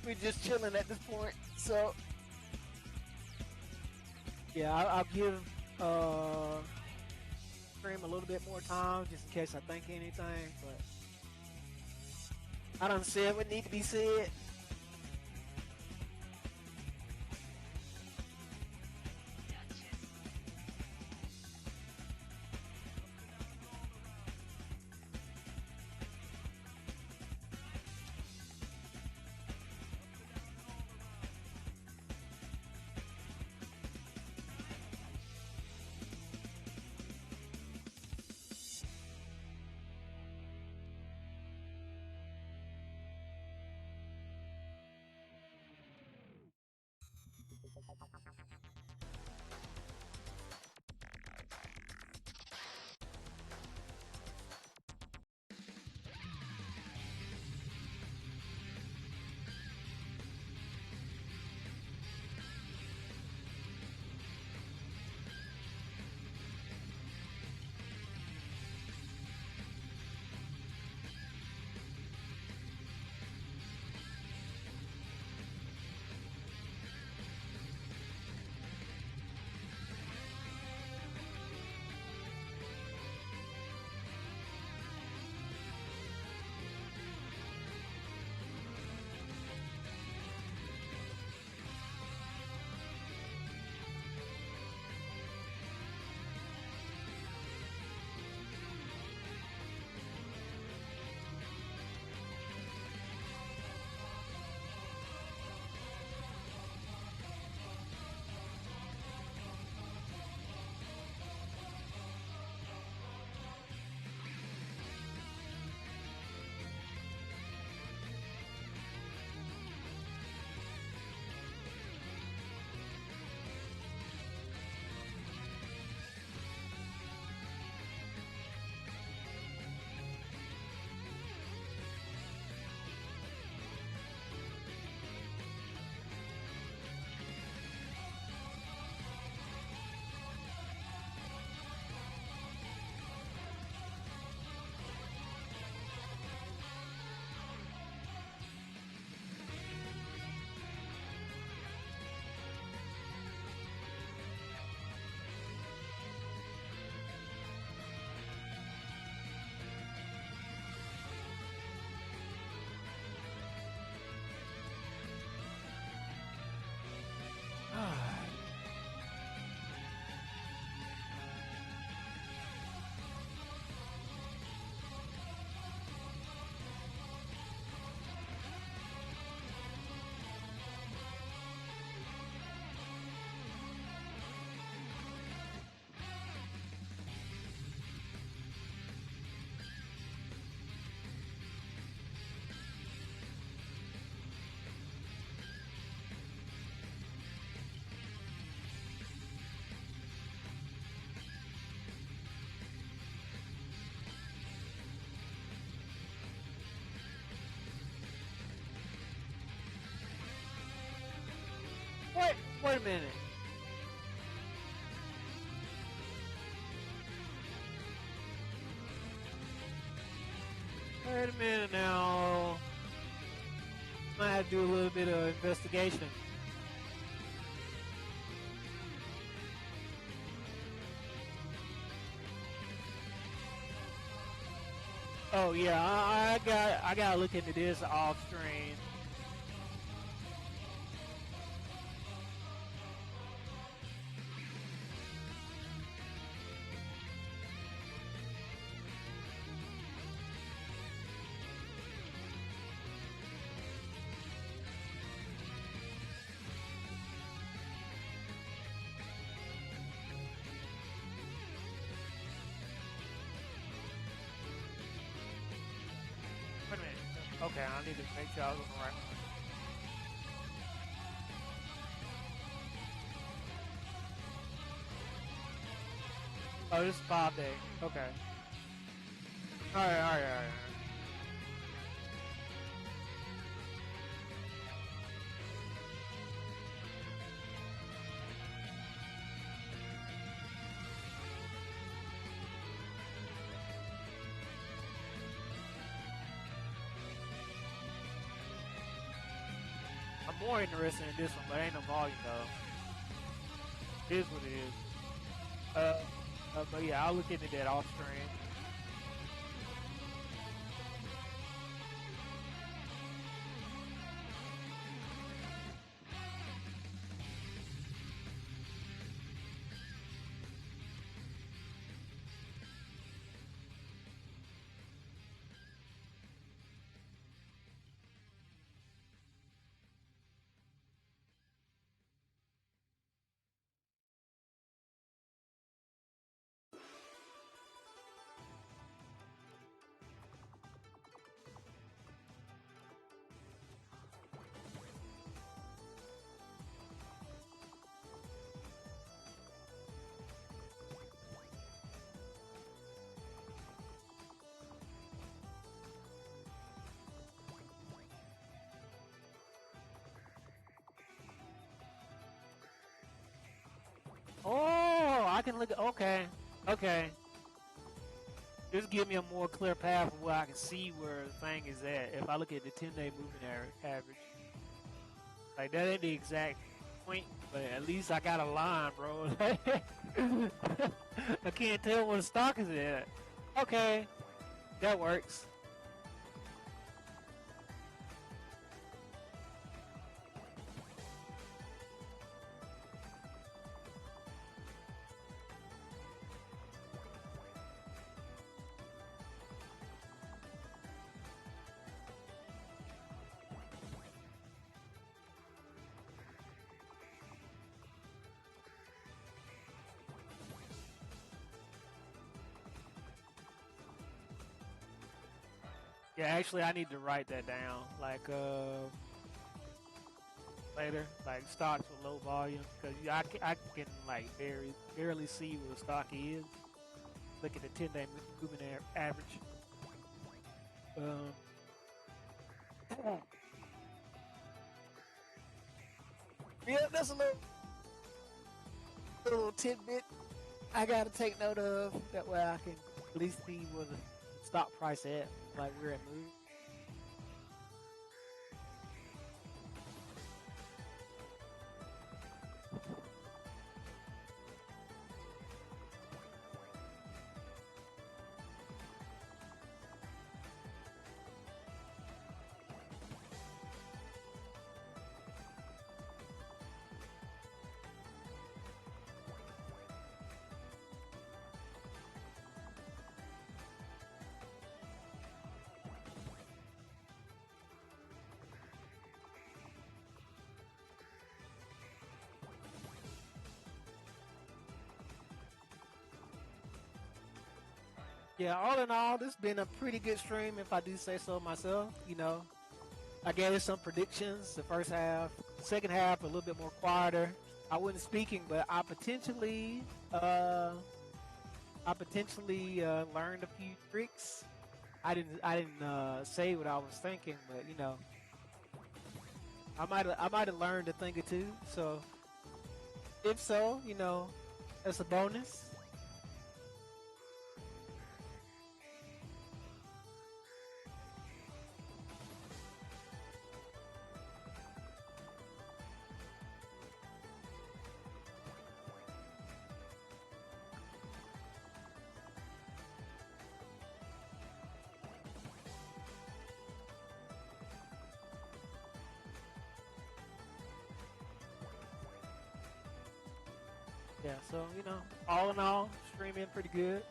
We're just chilling at this point. So, yeah, I'll give stream a little bit more time just in case I think anything. But I done said what need to be said. Wait a minute. Wait a minute now. Might have to do a little bit of investigation. Oh yeah, I gotta look into this off stream. Wait a minute. Okay, I need to make sure I was on the right one. Oh, this is 5 day. Okay. Alright. I'm more interested in this one, but ain't no volume though. It is what it is. But yeah, I'll look into that off stream. Oh, I can look at, okay. Just give me a more clear path of where I can see where the thing is at. If I look at the 10-day moving average, like that ain't the exact point, but at least I got a line, bro. I can't tell where the stock is at. Okay, that works. Yeah, actually, I need to write that down. Like, later, like stocks with low volume, because I can like barely see where the stock is. Look at the 10-day moving average. Um, yeah, that's a little tidbit I gotta take note of. That way I can at least see where the stock price at, like where it moved. Yeah, all in all, this has been a pretty good stream, if I do say so myself. I gave some predictions. The first half, second half, a little bit more quieter. I wasn't speaking, but I potentially learned a few tricks. I didn't say what I was thinking, but I might have learned a thing or two. So if so, that's a bonus. Yeah, so all in all, streaming pretty good.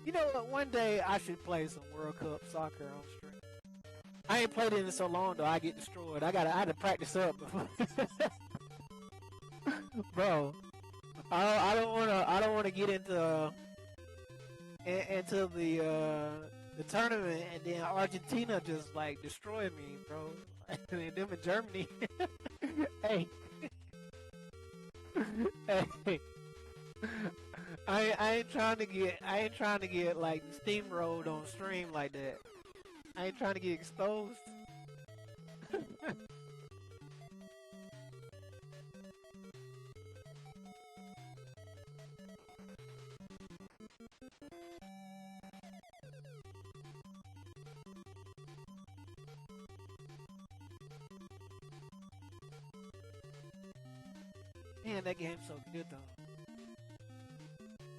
You know what? One day I should play some World Cup soccer on stream. I ain't played it in so long though. I get destroyed. I had to practice up before. Bro, I don't wanna get into the tournament and then Argentina just like destroy me, bro. And them in Germany. Hey, hey. I ain't trying to get like steamrolled on stream like that. I ain't trying to get exposed. Man, that game's so good though.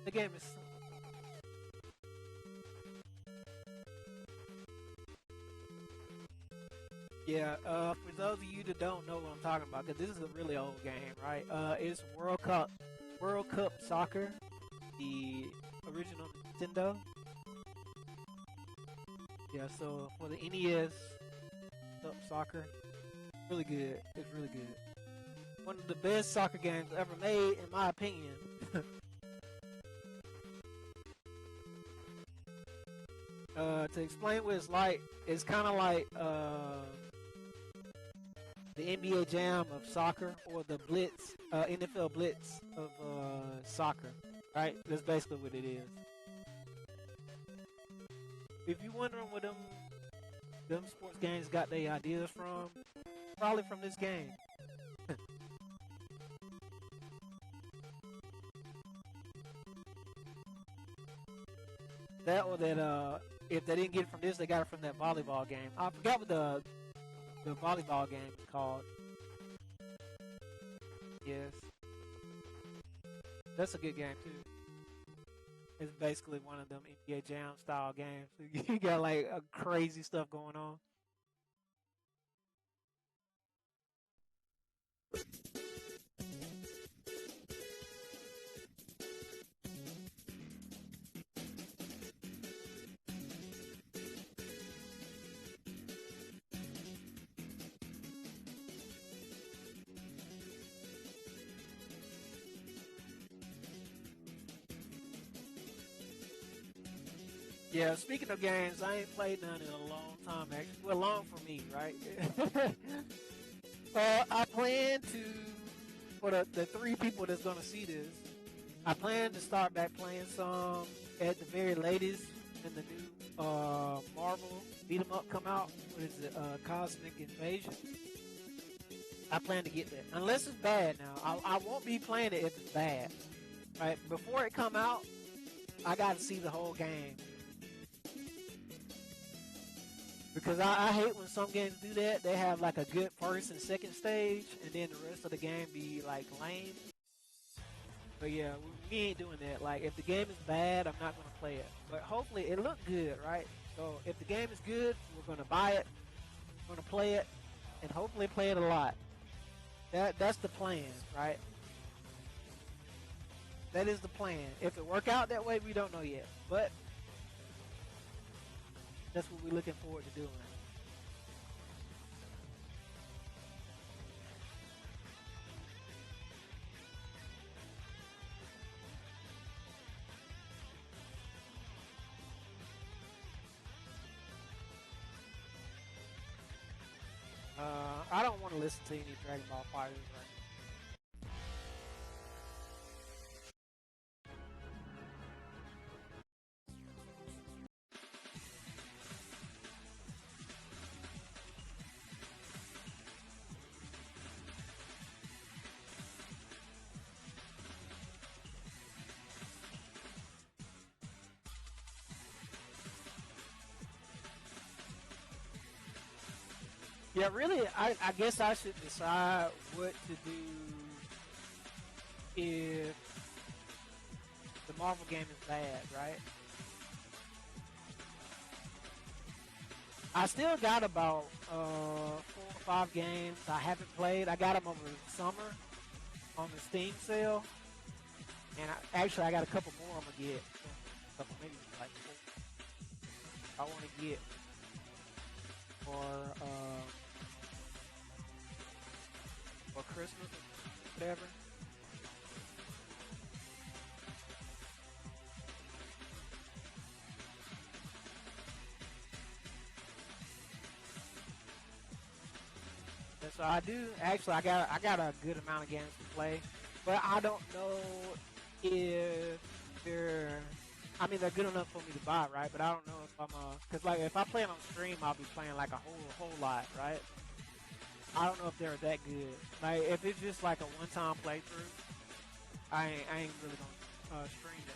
The game is so... Yeah, for those of you that don't know what I'm talking about, because this is a really old game, right? It's World Cup Soccer, the original Nintendo. Yeah, so for the NES Cup Soccer, really good. It's really good. One of the best soccer games ever made, in my opinion. To explain what it's like, it's kind of like the NBA Jam of soccer, or the Blitz, NFL Blitz of soccer, right? That's basically what it is. If you're wondering where them sports games got their ideas from, probably from this game. That or that if they didn't get it from this, they got it from that volleyball game. I forgot what the volleyball game is called. Yes, that's a good game too. It's basically one of them NBA Jam style games. You got like crazy stuff going on. Yeah, speaking of games, I ain't played none in a long time. Actually, well, long for me, right? I plan to, for the three people that's gonna see this, I plan to start back playing some at the very latest when the new Marvel beat 'em up come out. What is it? Cosmic Invasion. I plan to get that, unless it's bad. Now, I won't be playing it if it's bad. Right before it come out, I got to see the whole game. Because I hate when some games do that. They have like a good first and second stage, and then the rest of the game be like lame. But yeah, we ain't doing that. Like, if the game is bad, I'm not gonna play it. But hopefully it looked good, right? So if the game is good, we're gonna buy it, we're gonna play it, and hopefully play it a lot. That's the plan, right? That is the plan. If it work out that way, we don't know yet. But That's what we're looking forward to doing. I don't want to listen to any Dragon Ball Fighters right now. Yeah, really, I guess I should decide what to do if the Marvel game is bad, right? I still got about 4 or 5 games I haven't played. I got them over the summer on the Steam sale, and actually I got a couple more I'm gonna get. A couple, maybe like 4. I want to get for Christmas or whatever. And so I do actually. I got a good amount of games to play, but I don't know if they're. I mean, they're good enough for me to buy, right? But I don't know if I'm because like if I play it on stream, I'll be playing like a whole lot, right? I don't know if they're that good. Like if it's just like a one-time playthrough, I ain't really gonna stream it.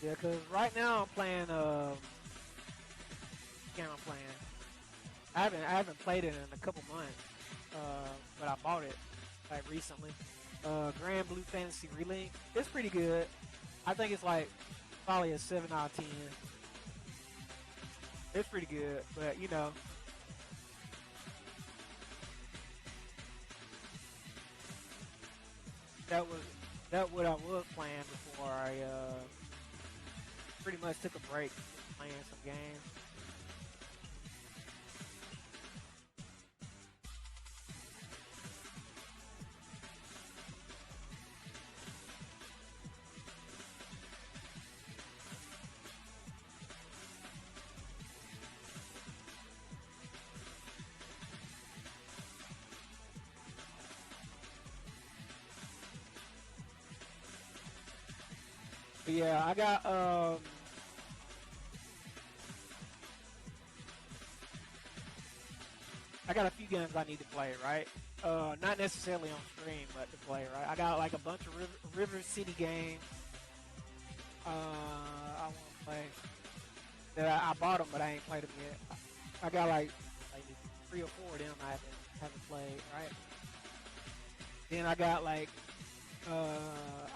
Yeah, cause right now I'm playing. Game I'm playing. I haven't played it in a couple months. But I bought it like recently. Grand Blue Fantasy Relink. It's pretty good. I think it's like probably a 7 out of 10. It's pretty good, but you know, that was that what I was playing before I pretty much took a break from playing some games. But yeah, I got a few games I need to play, right? Not necessarily on stream, but to play, right? I got like a bunch of River City games. I want to play that I bought them, but I ain't played them yet. I got like 3 or 4 of them I haven't played, right? Then I got like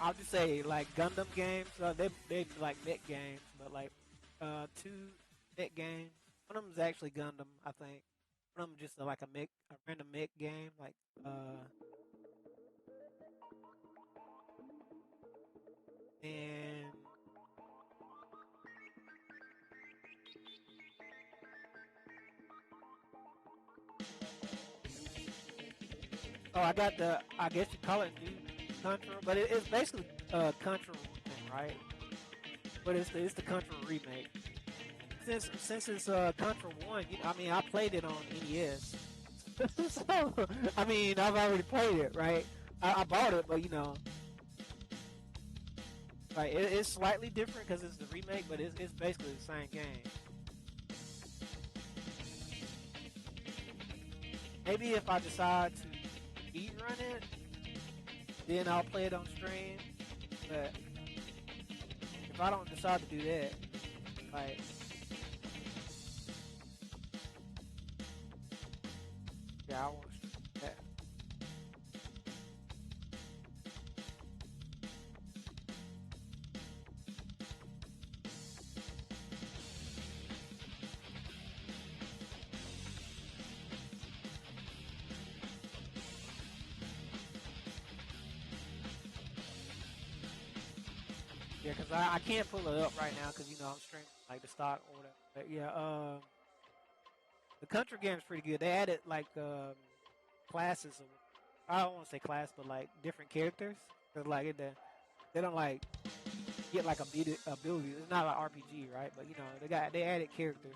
I'll just say like Gundam games. They like mech games, but like 2 mech games. One of them's actually Gundam, I think. One of them just like a random mech game, like and I got I guess you call it new Contra, but it's basically Contra, right? But it's the Contra remake. Since it's Contra One, I mean I played it on NES, so I mean I've already played it, right? I bought it, but like it's slightly different because it's the remake, but it's basically the same game. Maybe if I decide to speed run it, then I'll play it on stream. But if I don't decide to do that, like yeah, I want to stream that. Yeah, because I can't pull it up right now because I'm streaming like the stock or whatever. But yeah, the country game is pretty good. They added like classes. I don't want to say class, but like different characters. Cause like they don't like get like ability. It's not like RPG, right? But they added characters.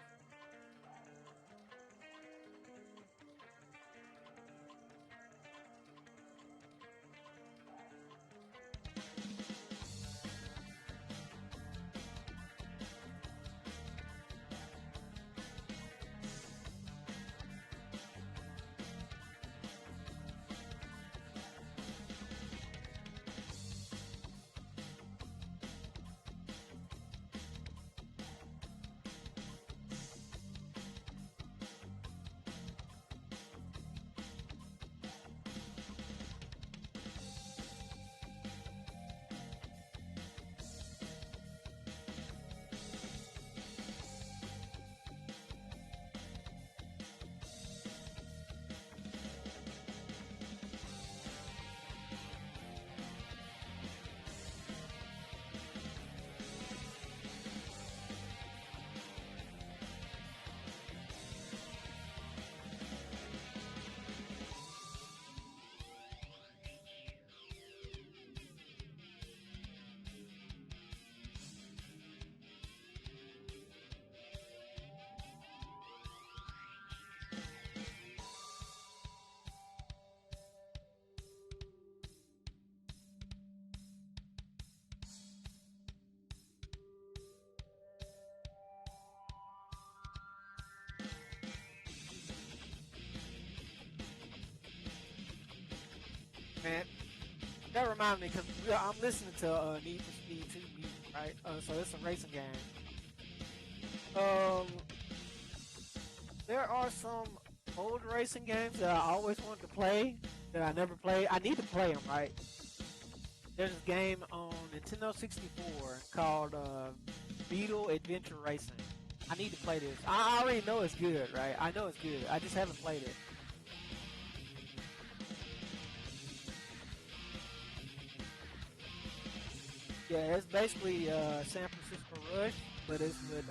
Man, that reminds me because I'm listening to Need for Speed 2 music, right? So it's a racing game. Um, there are some old racing games that I always wanted to play that I never played. I need to play them, right? There's a game on Nintendo 64 called Beetle Adventure Racing. I need to play this. I already know it's good, right? I know it's good. I just haven't played it. Yeah, it's basically San Francisco Rush, but it's with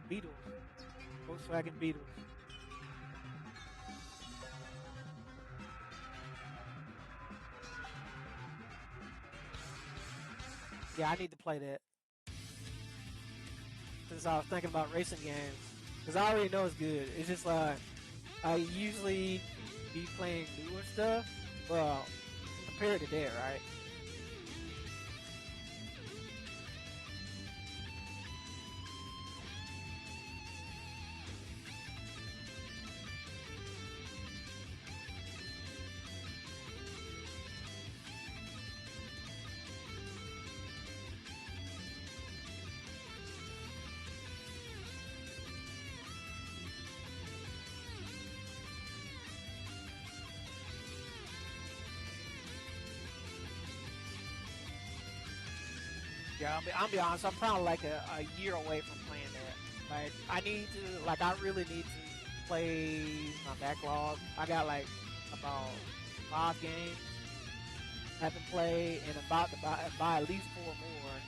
Beetles, Volkswagen Beetles. Yeah, I need to play that since I was thinking about racing games because I already know it's good. It's just like I usually be playing newer stuff, well, compared to that, right? Yeah, I'll be honest. I'm probably like a year away from playing that. Like, I really need to play my backlog. I got like about 5 games I haven't played, and about to buy at least 4 more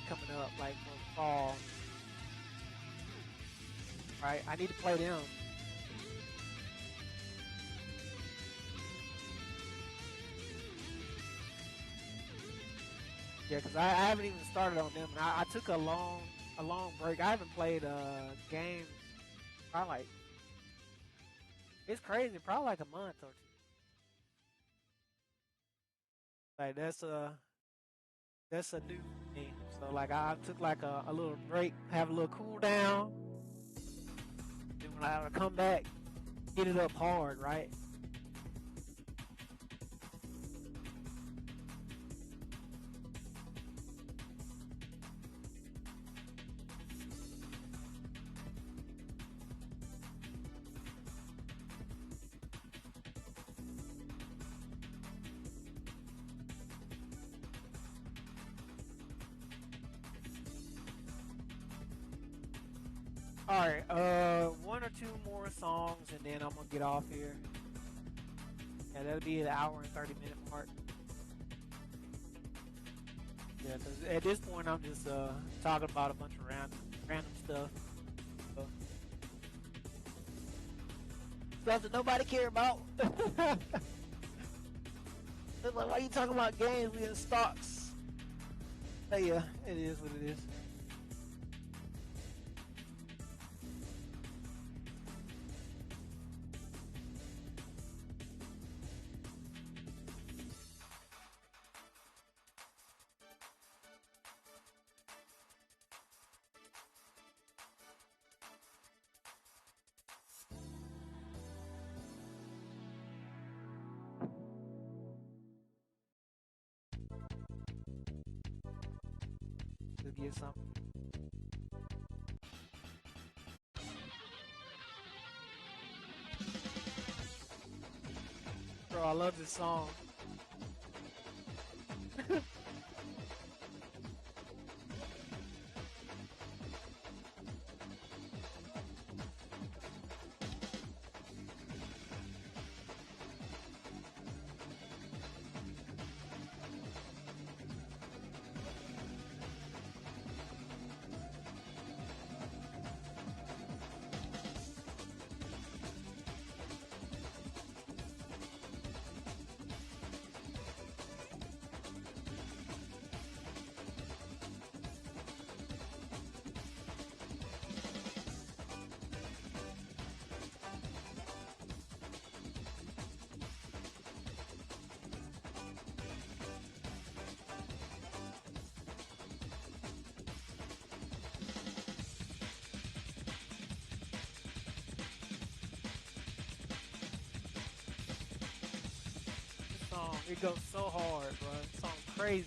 coming up, like for fall. Right, I need to play them. Yeah, because I haven't even started on them. And I took a long break. I haven't played games probably like it's crazy, probably like a month or two. Like that's a new thing. So like I took like a little break, have a little cool down, and when I come back, get it up hard, right? All right, one or two more songs, and then I'm gonna get off here. Yeah, that'll be an hour and 30 minute mark. Yeah, because at this point I'm just talking about a bunch of random stuff. Uh, Stuff that nobody care about. It's like, why you talking about games? We in stocks. But yeah, it is what it is. Just get something. Bro, I love this song. This song, it goes so hard, bro. This song's crazy.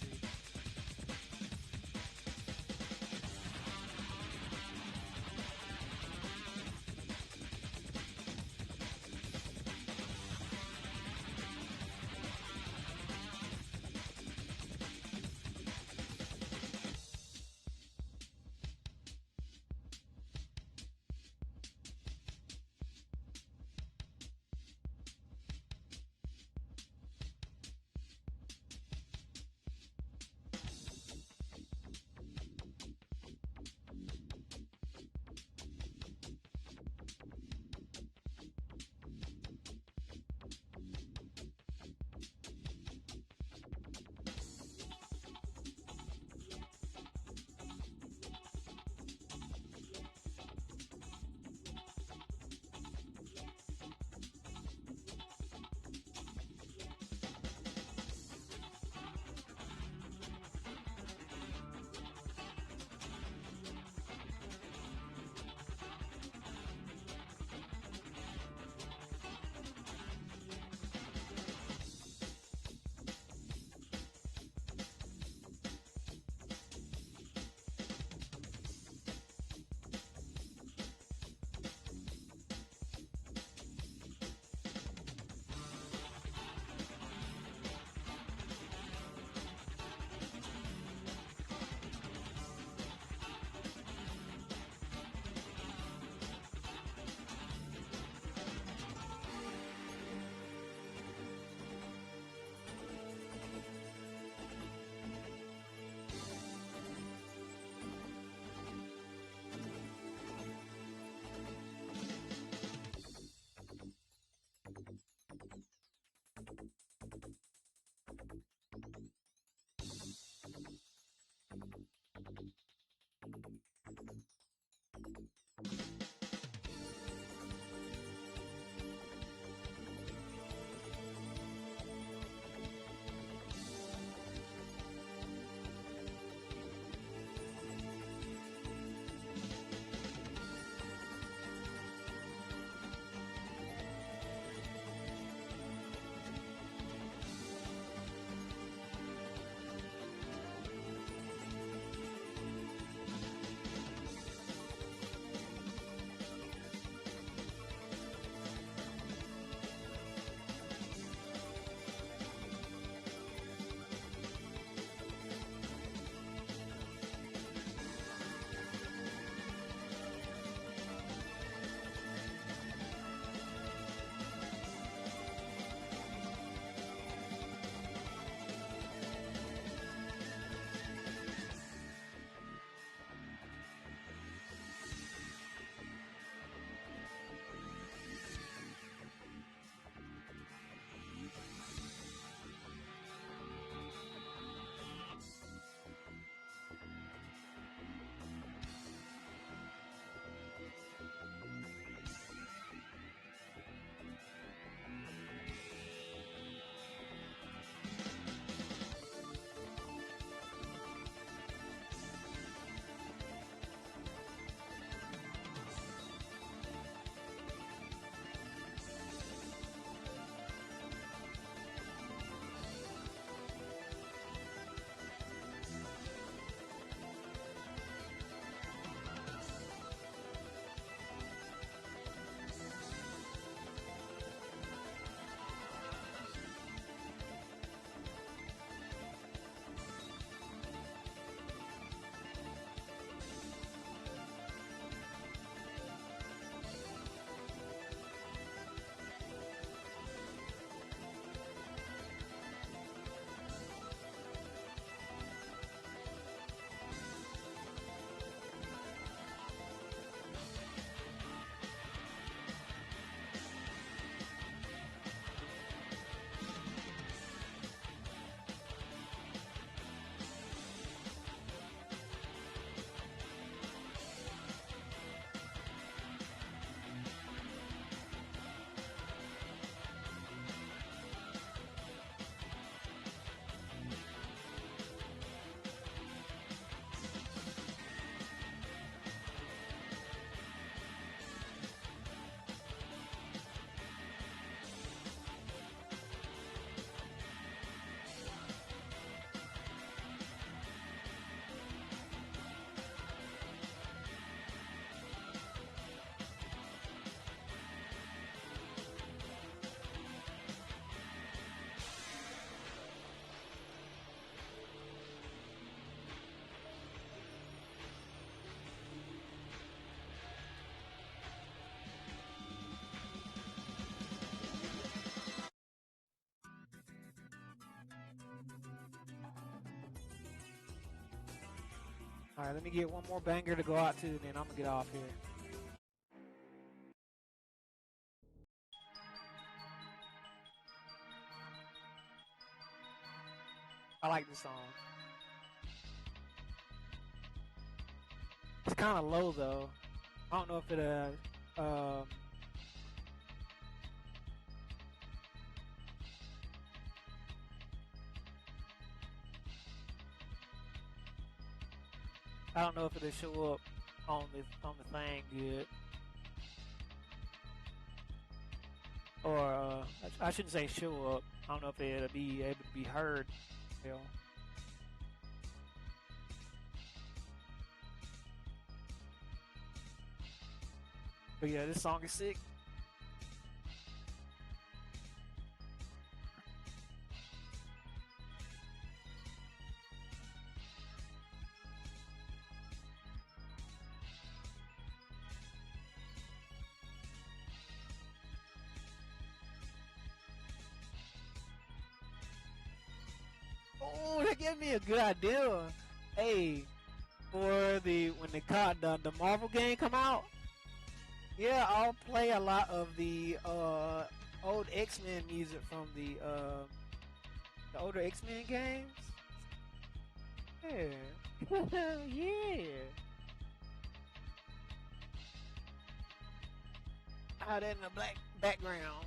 All right, let me get one more banger to go out to, and then I'm gonna get off here. I like this song. It's kind of low though. I don't know if it I don't know if it'll show up on the thing good, or I shouldn't say show up. I don't know if it'll be able to be heard. You know. But yeah, this song is sick. Oh, that gave me a good idea. Hey, for when the Marvel game come out, yeah, I'll play a lot of the old X-Men music from the older X-Men games. Yeah, yeah. Out in the black background.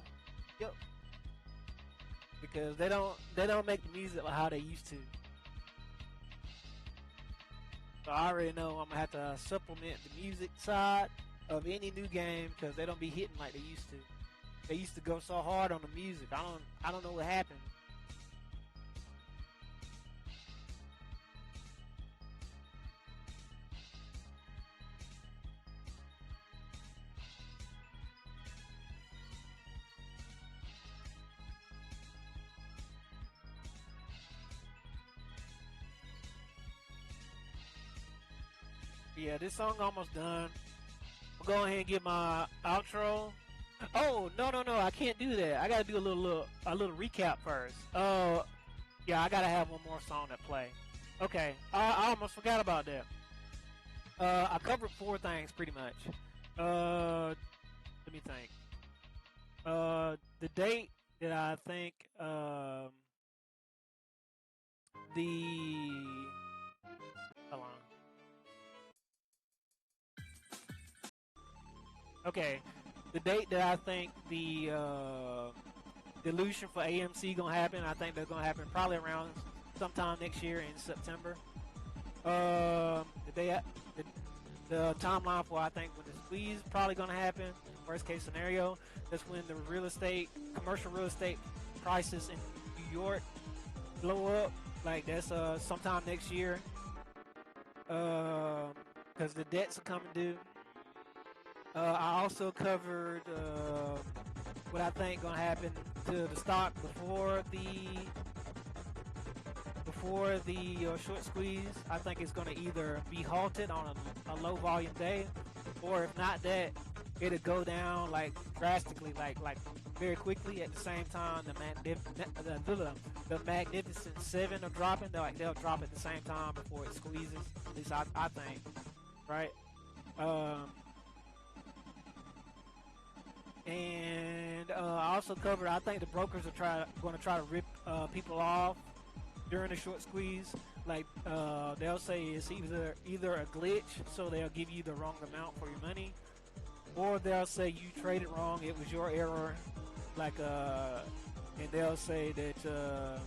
Yep. Because they don't make the music like how they used to. So I already know I'm gonna have to supplement the music side of any new game because they don't be hitting like they used to. They used to go so hard on the music. I don't know what happened. Yeah, this song almost done. I'll go ahead and get my outro. Oh no, I can't do that. I gotta do a little recap first. Yeah, I gotta have one more song to play. Okay, I almost forgot about that. I covered four things pretty much. Let me think. The date that I think the hold on. Okay, the date that I think the dilution for AMC gonna happen. I think they're gonna happen probably around sometime next year in September. The day the timeline for I think when the squeeze is probably gonna happen. Worst case scenario, that's when the commercial real estate prices in New York blow up. Like that's sometime next year. Because the debts are coming due. I also covered what I think gonna happen to the stock before the short squeeze. I think it's gonna either be halted on a low volume day, or if not that, it'll go down like drastically, like very quickly. At the same time, the Magnificent Seven are dropping. They'll drop at the same time before it squeezes. At least I think, right? And I also covered. I think the brokers are going to try to rip people off during the short squeeze. Like they'll say it's either a glitch, so they'll give you the wrong amount for your money, or they'll say you traded wrong. It was your error. Like and they'll say that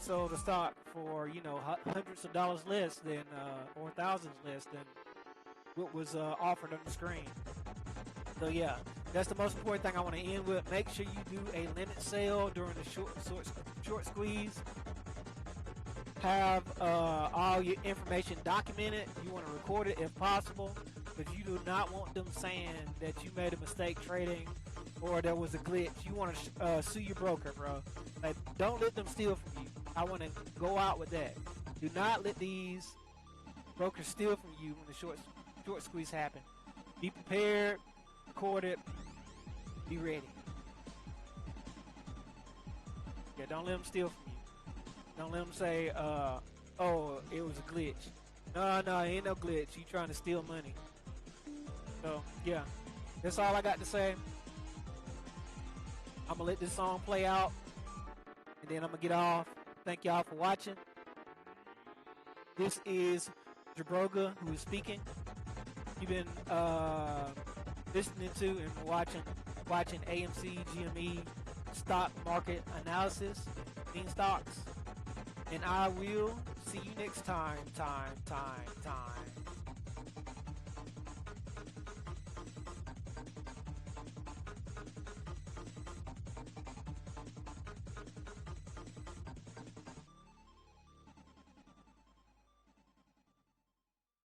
sold the stock for hundreds of dollars less than or thousands less than what was offered on the screen. So yeah, that's the most important thing I want to end with. Make sure you do a limit sale during the short squeeze. Have all your information documented. You want to record it if possible, because you do not want them saying that you made a mistake trading or there was a glitch. You want to sue your broker, bro. Like, don't let them steal from you. I want to go out with that. Do not let these brokers steal from you when the short squeeze happen. Be prepared. Record it. Be ready. Yeah, don't let them steal from you. Don't let them say, "Oh, it was a glitch." No, ain't no glitch. You trying to steal money. So yeah, that's all I got to say. I'm gonna let this song play out, and then I'm gonna get off. Thank y'all for watching. This is Jabroga who is speaking. You've been listening to and watching AMC GME stock market analysis, in stocks, and I will see you next time.